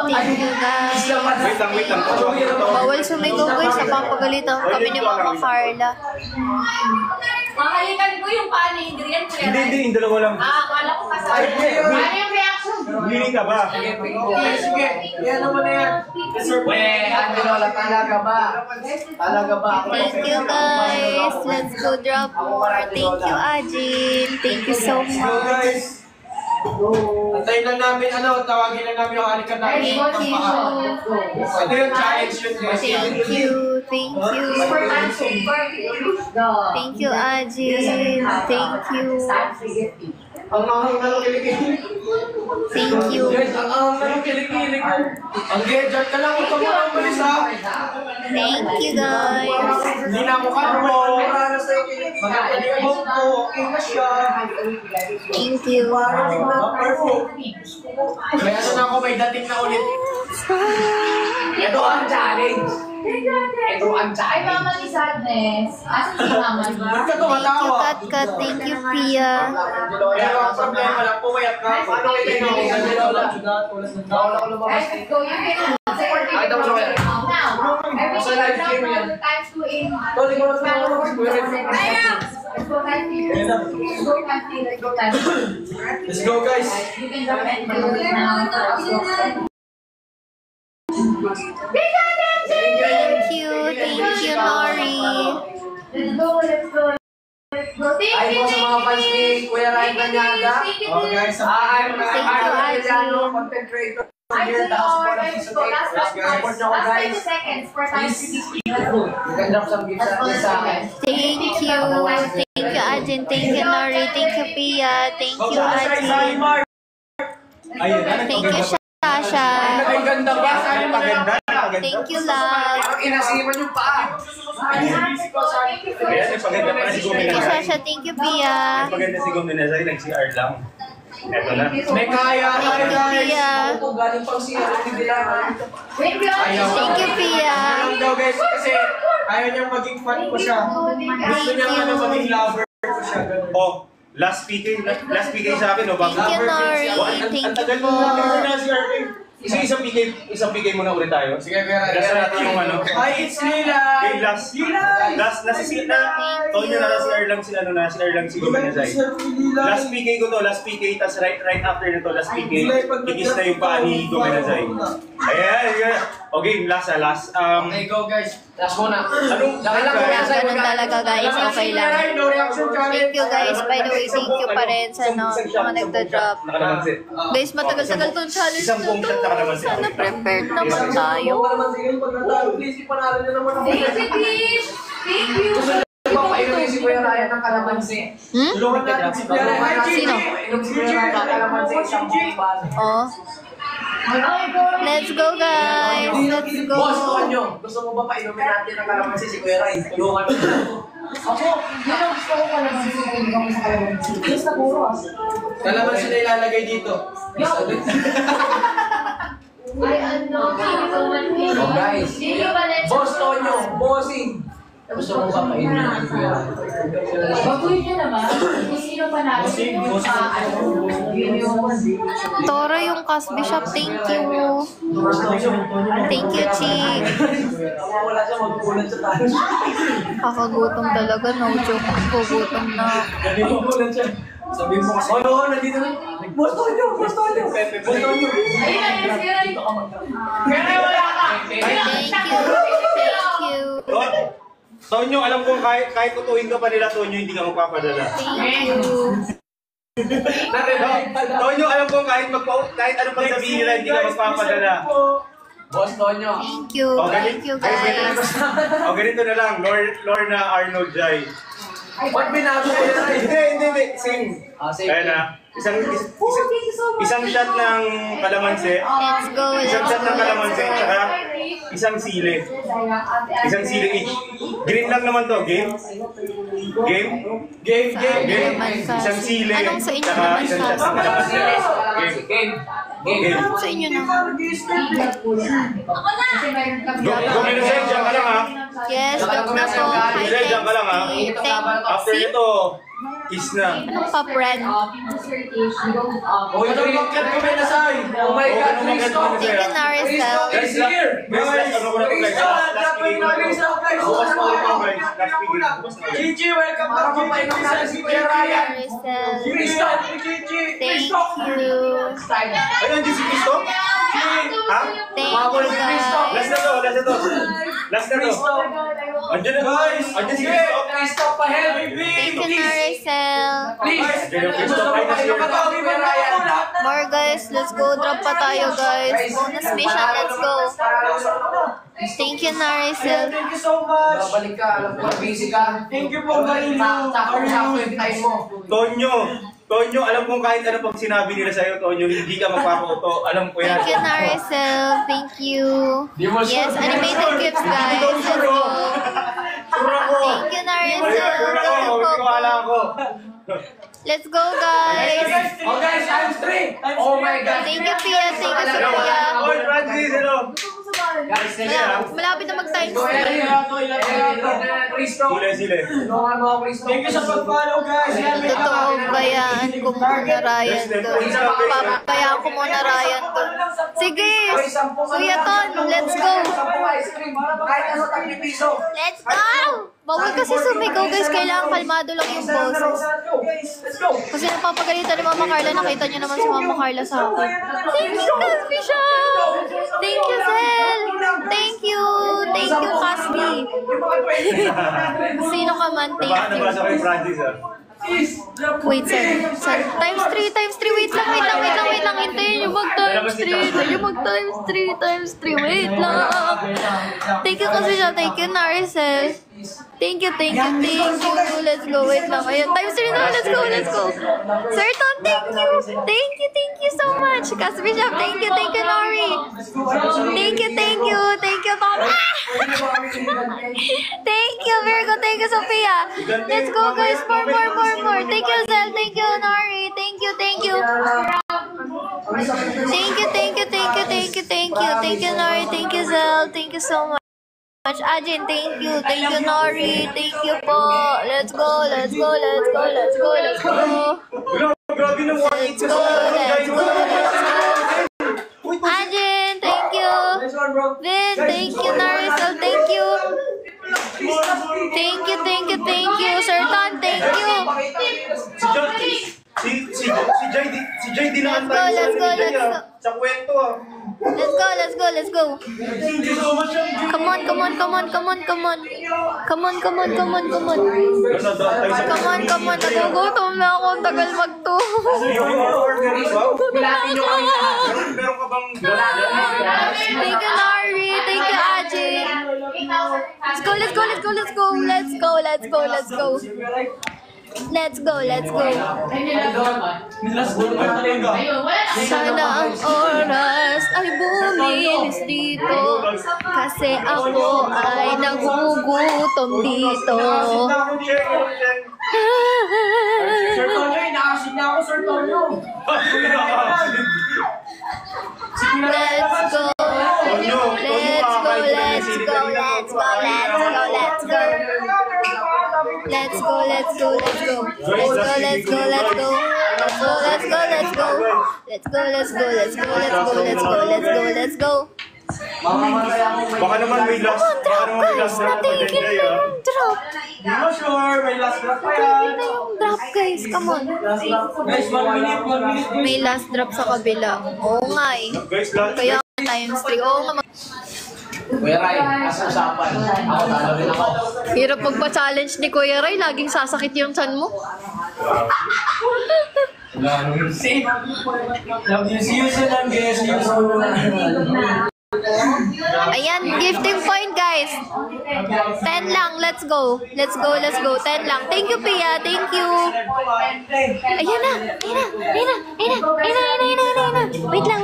Thank you, guys. Wait lang. Bawal sumigaw, guys. Napapagalitan kami ni Mama Carla. Mahalikan ko yung paa ni Adrian. Hindi, yung dalawa lang. Akala ko kasama. Ano yung reaction? Hindi ka ba? Sige, yan naman na yan. Angelo, talaga ba? Talaga ba? Thank you, guys. Let's go drop more. Thank you, Ajin. Thank you so So much. guys, antayin lang namin, tawagin lang namin yung halikan namin ng paa. Ito yung challenge yun guys. Thank you. Thank you. Thank you, Ajin. Thank you. Ang kilikili. Thank you. Guys, ang kilikili ko. Ang gedjart ka lang, huwag ka muna umalis ha. Thank you, guys. Hindi na ako karbo. Magagaling mo po, okay na siya. Thank you. Perfect. May ano na ako, may dating na ulit. Ito ang challenge. Ito ang Ay, challenge. mama ni Sadness. Asan si mama? Ba't ka Thank you, tumatawa? Kat. Thank you, Pia. Pero ang problema lang, pumayat ka. Ano kayo tinawag? Bawal ako lumabas. Let's go. You can support me. Ay, tapos ako yan. Now, every Sa live stream yan. times 2 in. Tol, ikaw lang sa lumabas. Let's go time here. Let's go time here. Let's go time here. Let's go guys. You can drop and do it now. Thank you. Thank you, Nori. Let's go. Let's go. Let's go. Ay po sa mga fans ni Kuya Ryan Banyaga. Oh guys, I'm Thank you, Arnold, Ajin. content creator. I'm Here, so tapos support Lord. ang Let's season go. 8. Last Support nyo ako last 20 guys. seconds for time to be. Let's go. You can drop some gifts sa akin. Thank you. Thank you, Ajin. Thank you, Nori. Thank you, Pia. Thank you, Ajin. ayun na, Thank you, Shasha. Ay, ganda ba? Saan pa ganda? Thank you, love. Parang inasiman yung paa. Ayan, nagpaganda pala si Thank you, Gominazay. Shasha. Thank you, Pia. Nagpaganda si Gominazay, nag-CR lang. Eto na. May kaya Thank you, Pia. Ito, galing pang siya. Hindi lang. Wait, we are. Thank you, Pia. Alam daw guys, kasi ayaw niyang maging fan ko siya. Gusto niya maging lover ko siya. Ganun. Oh, last PK sa akin, no? Thank you, Nori. Thank you po. Isang PK muna ulit tayo. Sige, Kuya Last Ryan. natin yung ano. Hi, it's Lila. Okay, last na si Tonyo na CR lang si CR lang si Gominazay. Last PK ko to, last PK, tas right after nito, last PK, ikis na yung paa ni Gominazay. Ayan. Okay, last. Okay, go guys. Last muna. Anong Ganun talaga, guys. Okay lang. No reaction challenge. Thank you, guys. By the way, thank you pa rin sa mga nagda-drop. Nakalamansi. Guys, matagal-tagal tong challenge Isang na buong shot to. nakalamansi. Sana prepared naman tayo. Huwag ka naman sige, pag natalo, please, ipanalo niyo naman ako. Thank you. Papainumin si Kuya Ryan ng kalamansi. Tulungan natin si Kuya Ryan. Sino? Inom si Kuya Ryan ng kalamansi. Isang buong base. Oh. Let's go, guys. Let's go. Boss, tuwan nyo. Gusto mo ba painumin natin ng kalamansi si Kuya Ryan? Tulungan mo. Yun ang gusto ko pala ng susunod ko sa kalamansi. Yes, na puro ah. Kalamansi na ilalagay dito. Ay, ano? Oh, guys. Hindi ba let's Boss, Tonyo. Bossing. Gusto mo ba painumin si Kuya Ryan? Baguhin niyo naman. Kung sino pa natin yung yun yung Toro yung Cas Bishop. Thank you. Thank you, Chi. Wala siya, magkukulat sa tayo. Kakagutom talaga. No joke. Gugutom na. Magkukulat siya. Sabihin mo kasi. Oo, nandito na. Boss Tonyo. Boss Tonyo. Boss Tonyo. ayun na yun sila dito ka Kaya wala ka. Thank you. Thank you. Tonyo, alam kong kahit tutuin ka pa nila, Tonyo, hindi ka magpapadala. Thank you. Tonyo, alam ko kahit anong pang sabihin nila, hindi ka mas papadala. Boss Tonyo. Thank you. Thank you, guys. O ganito na lang, Lorna Arnold Jai. Ba't binago ko yan? Hindi. Sing. Sige. Ayan na. Isang shot ng kalamansi. Let's go, Isang let's shot go, ng kalamansi, let's go. tsaka isang sili. Isang sili each. Green lang naman to, game? Game? Game. naman kasi. Isang sili, Anong sa inyo tsaka naman isang kasi? shot ng kalamansi. Game. Game. Anong sa inyo naman? Gumilusay, dyan ka lang ha. Yes, stop na po. Hi, Gumilusay, dyan ka lang ha. After See? ito, kiss na. Anong pa-friend? Uy, bakit ko may nasay? Oh my God, Cristo. Thank you, Naricel. Guys, here. Guys, ano ko na ito guys? Last week ko ito. Bukas mo ito guys. Last week ko. Bukas na guys. Gigi, welcome back to my channel. Si Kuya Ryan. Naricel. Cristo, Gigi. Thank you. Ayun, di si Cristo? Ha? Thank you, guys. Last na to. Last na to. Andiyan na guys. Andiyan si Cristo. Cristo, pa-help. Thank you, Naricel. Please. Andiyan yung Cristo. Ay, nasi More guys, let's go. Drop pa tayo, guys. Bonus mission, let's go. Thank you, Naricel. Thank you so much. Babalik ka. Alam ko, busy ka. Thank you po, Marilo. Sakto yung time mo. Tonyo, alam kong kahit ano pang sinabi nila sa'yo, Tonyo, hindi ka magpapauto. Alam ko yan. Thank you, Naricel. Thank you. Yes, animated gifts, guys. Let's go. Thank you, Naricel. Thank you, Coco. Let's go, guys. Oh guys, times 3. Oh my God. Thank you, Pia. Thank you, Sophia. Oy, Francis, hello. Malapit na mag-times Go 3. ahead. Cristo. Sile. Tulungan mo, Cristo. Thank you sa pag-follow, guys. Totoo, bayaan ko muna Ryan doon. Papayaan ko muna Ryan doon. Sige, Kuya Ton, let's go. Kahit ano, taklipiso. Let's go! Bawal kasi sumigaw, guys. Kailangan kalmado lang yung boses. Let's go. Kasi napapagalitan ni Mama Carla. Nakita niyo naman si Mama Carla sa akin. Thank you, Caspisha! Thank you, Sel! Thank you! Thank you, Caspi! Sino ka man, thank you. Nabasa ko yung Francis, ha? Wait, sir. Times 3. Wait lang. Hintayin niyo mag-times 3. Wait lang. Thank you kasi siya. Thank you, Naricel. Thank you. Let's go. Wait lang. Ayun, times 3 na. Let's go. Sir Tom, thank you so much. Kasi Bishop, thank you, Nori. Thank you, Tom. Thank you, Virgo. Thank you, Sophia. Let's go, guys. More. Thank you, Zel. Thank you, Nori. Thank you. Thank you, Nori. Thank you, Zel. Thank you so much. Ajin, thank you, Nori. Thank you po. Let's go. Grabe ng Let's go. Ajin, thank you. Vin, thank you, Naricel. Thank you. Thank you. Sir Ton, thank you. Si Jay din naman tayo Let's go. sa kwento, ah. Let's go. Come on. Nagugutom na ako. Tagal mag-2. Meron ka bang... Thank you, Nari. Thank you, Ajin. Let's go. Sana ang oras ay bumilis dito kasi ako ay nagugutom dito. Sir Tonyo, inaasin na ako, Sir Tonyo. Let's go. Baka naman may last drop pa din, Jay, ah. Drop. Hindi mo sure, may last drop pa yan. Drop, guys. Come on. Guys, 1 minute. May last drop sa kabila. Oo nga eh. Guys, last... Kaya times 3. Oo nga. Kuya Ray, asa usapan. Ako, talo rin ako. Hirap magpa-challenge ni Kuya Ray. Laging sasakit yung chan mo. Ayan, gifting point guys. 10 lang, let's go. Let's go, let's go. 10 lang. Thank you, Pia. Thank you. Ayan na. Wait lang.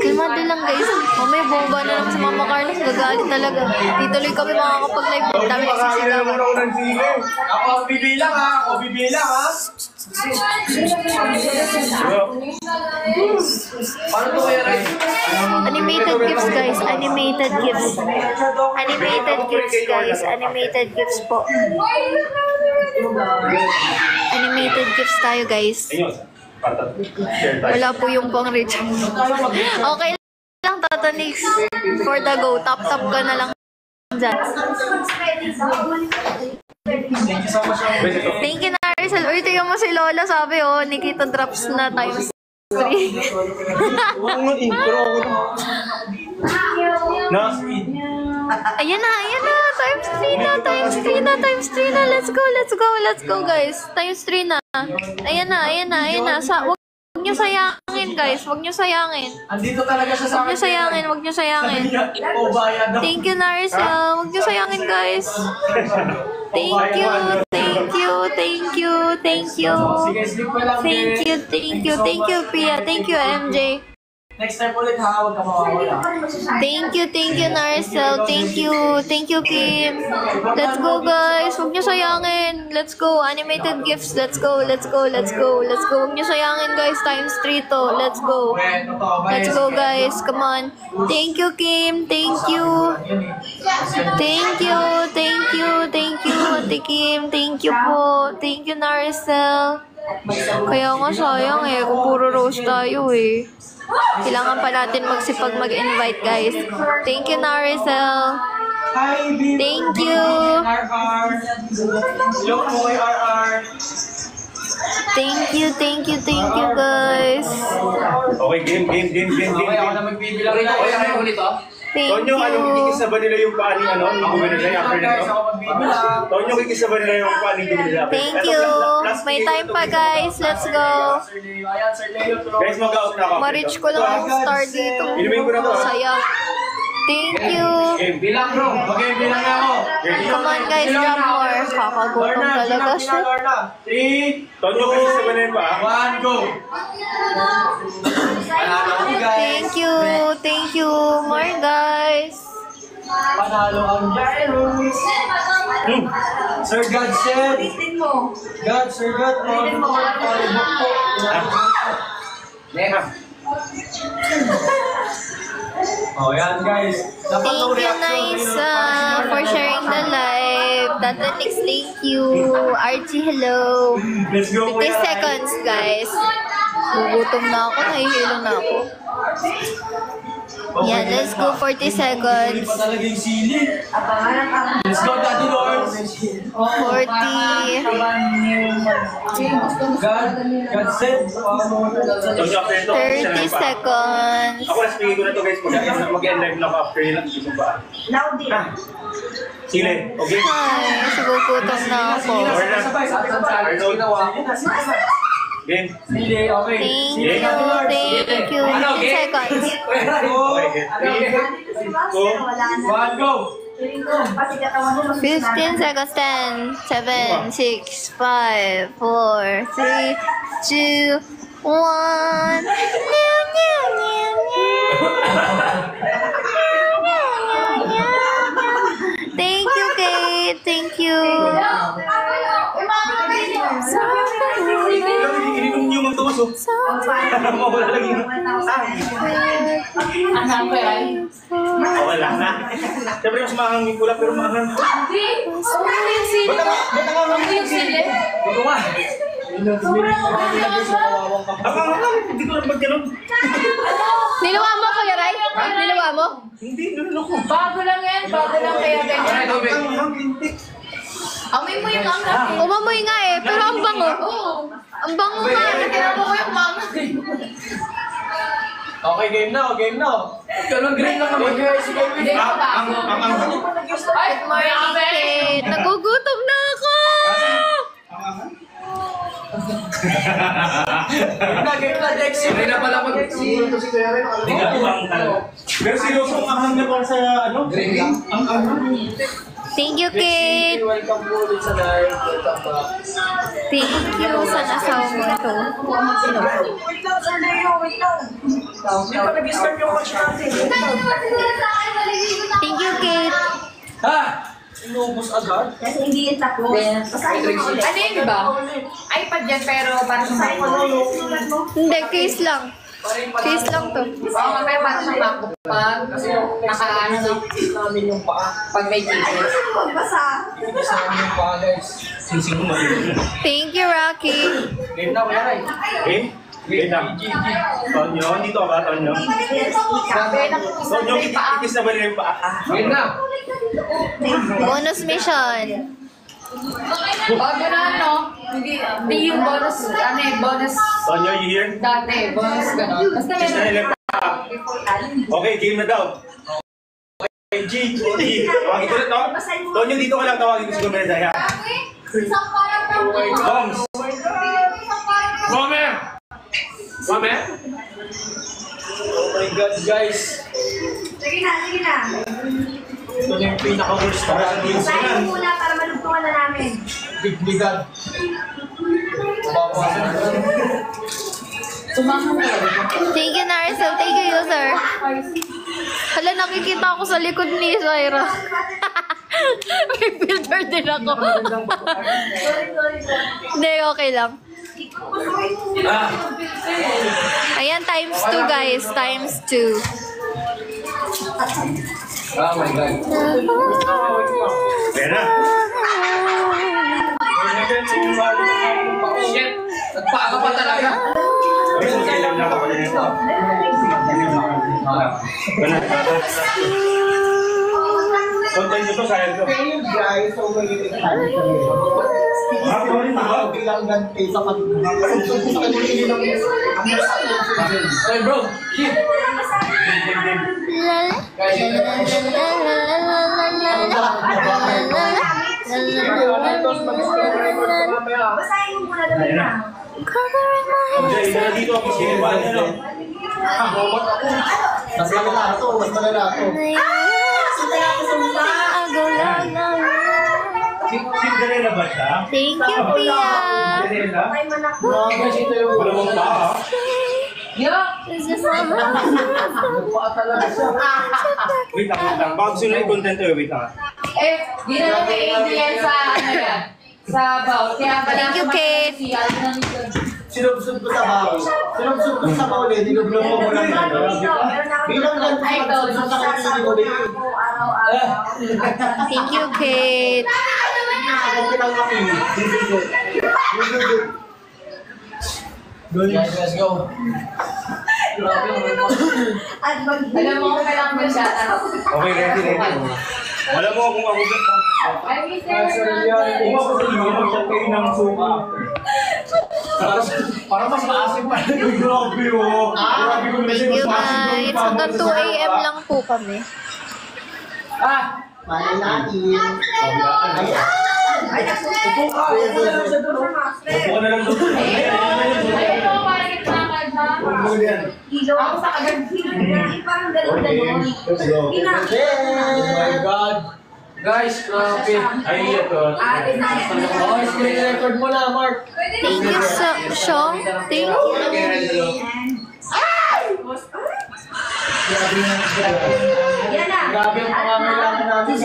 Kalmado lang guys. Mamaya bomba na lang si Mama Carlos. Gagalit talaga. Di tuloy kami makakapag-live. Dami nagsisigawan. Ako bibilang ha. Paano to kaya rin? Animated gifts guys. Animated gifts. Animated gifts guys. Animated gifts po. Animated gifts tayo guys. Wala po yung pang Richard. Okay lang Tata Nix. For the go. Tap ka na lang dyan. Thank you Narisel. Uy, tingnan mo si Lola. Sabi Nikita drops na times 3. Ayan na. Times 3 na. Let's go guys. Times 3 na. Ayan na. Huwag nyo sayangin guys. Andito talaga siya sa Huwag nyo sayangin. Thank you Narisel. Huwag nyo sayangin guys. Thank you Pia. Thank you MJ. Next time ulit ha, huwag ka mawawala. Thank you Narcel. Thank you Kim. Let's go guys. Huwag nyo sayangin. Let's go. Animated gifts. Let's go. Huwag nyo sayangin guys. Times 3 to. Let's go guys. Come on. Thank you Kim. Thank you Ate Kim. Thank you po. Thank you Narcel. Kaya nga sayang kung puro rose tayo Kailangan pa natin magsipag mag-invite guys. Thank you Narcel. Thank you. Thank you guys. Okay, game. Okay, ako na magbibilang rin ako. Kaya ulit Thank Tonyo, you. kikisa ba nila yung paa ni ni Duminazay after nito? Tonyo, kikisa ba nila yung paa ni Duminazay after Thank you. May time pa guys. Let's go. Guys, mag-out na ako. Ma-reach ko lang ang star dito. Inumin ko na to. Saya. Thank you. Bilang bro. Okay, bilang na ako. Come on guys, jump more. Kakagutom talaga siya. 3, Tonyo, kikisa ba nila yung paa? 1, go. Thank you. More guys. Panalo ang Jairus. Sir God said. Sir God. Oh, yan guys. Thank you, Naisa, for sharing the live. Tata Nix, thank you. Archie, hello. Let's go. 50 seconds, guys. Gugutom na ako, nahihilo na ako. Yan, let's go 40 seconds. Pa talaga yung sili. Let's go, Daddy Lord. 40. God said. Tonyo, after ito, 30 seconds. Ako na speaking ko na to guys, mag-end live na ako after yun ang isang paa. Sile, okay? Ay, gugutom na ako. Game. Sili, okay. Thank you. 15 seconds. Okay, 3, 2, 1, go. 15 seconds. 10, 7, 6, 5, 4, 3, 2, 1. Thank you, Kate. Thank you. Ininom niyo magtuwas Mawala lang yun. Wala na. Siyempre mas mahangin ko lang pero mahangin. Ba't yung sili? Ito nga. Hindi ko lang magkaroon. Niluwa mo, Kuya Ray? Niluwa mo? Hindi, nalala ko. Bago lang kaya ganyan. Amoy mo yung mga. Umamoy nga pero ang bango. Ang bango nga. Tinamo ko yung mga. Okay, game na. Ganun green lang naman guys. Good morning, Kate. Nagugutom na ako! Hindi na pala mag-siguro to si Kuya Ren. Pero seryoso ang ahang na para sa ano? Ang ahang. Thank you, Kate. Welcome po ulit sa live. Welcome back. Thank you sa nasawa mo ito. Thank you, Kate. Ha? Inubos agad? Kasi hindi yung tatlo. Basahin mo ulit. Ano yun, di ba? iPad yan, pero parang Basahin mo ulit. Sulat mo. Hindi, case lang. Case lang to. Oo, mamaya parang siyang MacBook pag nakaano na namin yung paa. pag may keyboard. Basa. Ibigis namin yung paa, guys. Sising mo. Thank you, Rocky. Game na, Kuya Ren. Wait lang. Tonyo, dito ka ba, Tonyo? Grabe, nakukusan Tonyo, na yung paa. kikis na ba nila yung paa? Game na. Bonus mission. Oh, gano'n, no? Hindi yung bonus, ano eh, bonus Tonyo, you here? dati, bonus gano'n. Basta Kikis na nila meron. yung paa. Okay, game na daw. Okay, G. Tawagin ko na to. Tonyo, dito ka lang tawagin ko si Gomez. Bombs. Gomer! Gomer? Oh my God, guys. Sige na, sige na. Ito na yung pinaka-worst para sa news Basahin yan. mo muna para malugtungan na namin. Bigbigan. Babawasan na. Thank you, Narcel. Thank you, user. Hala, nakikita ako sa likod ni Zaira. May filter din ako. Hindi, okay lang. Ah, Ayan, times 2, guys. Times 2. oh my God. Pera. Shit! Nagpaa ka pa talaga? Okay lang na ako na nito. Content nito, sayang to. Guys, so Happy ulit ba? bilang ganti sa pag-usap sa kanila ng Hey bro, shit! Basahin mo muna namin na. Dito ako sa ano. mas malala to, mas malala to. Cinderella ba siya? Thank you, Pia. Cinderella? Ay, manak. Wala mong paa. Wait lang. Bago sila yung content to, wait lang. Eh, di na lang may ADN sa ano yan. Sa bawal. Kaya pala Thank you, Kate. Sinubsub ko sa bawl. Sinubsub ko sa bawl eh, dinublo mo muna yan. Bilang ganti Ay, ito, sa kanila mo din. Thank you, Kate. Ganti lang kami. Guys, let's go. Alam mo kung kailangan mo siya. Okay, ready. Alam mo kung ako Ay, Mr. kung ako sa inyo, mag-chat kayo ng Zoom after. Para mas maasim pa. Grabe oh. Grabe ko na siya Thank mas you, guys. Hanggang 2 a.m. lang po kami. Ah! Malay natin. Upo ka na lang doon. Ayun mo, parang itlakad ha. Ako sa agad. Parang ganun-ganun. Oh my God. Guys, grabe. Ay, ito. Oh, screen record mo na, Mark. Thank you, Sean. Thank you. Yan na. Grabe ang pangangailangan namin.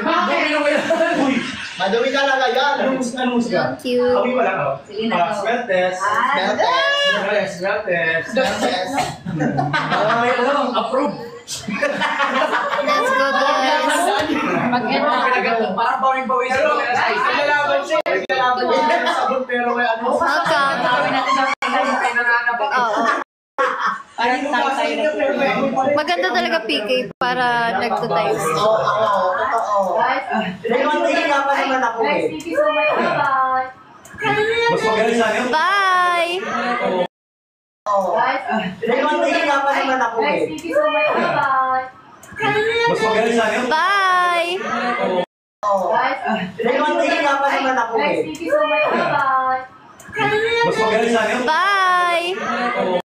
Bakit? Uy! Madumi talaga yan. Anong musika? Thank you. Kami wala ka. Smell test. Smell test. Yes. Approve. Let's go, guys. Parang bawing-bawing sa mga guys. Nalalaban siya. Nalalaban siya ng sabon pero may ano. Welcome. Oo. Maganda talaga PK para nagto-times. Oo, totoo. May konti pa naman ako eh. Thank you so much. Bye-bye. Mas magaling sa akin. Bye! May konti pa naman ako eh. Thank you so much. Bye-bye. Mas magaling sa akin. Bye! May konti ka pa naman ako eh. Thank you so much. Bye-bye. Mas magaling sana yun. Bye!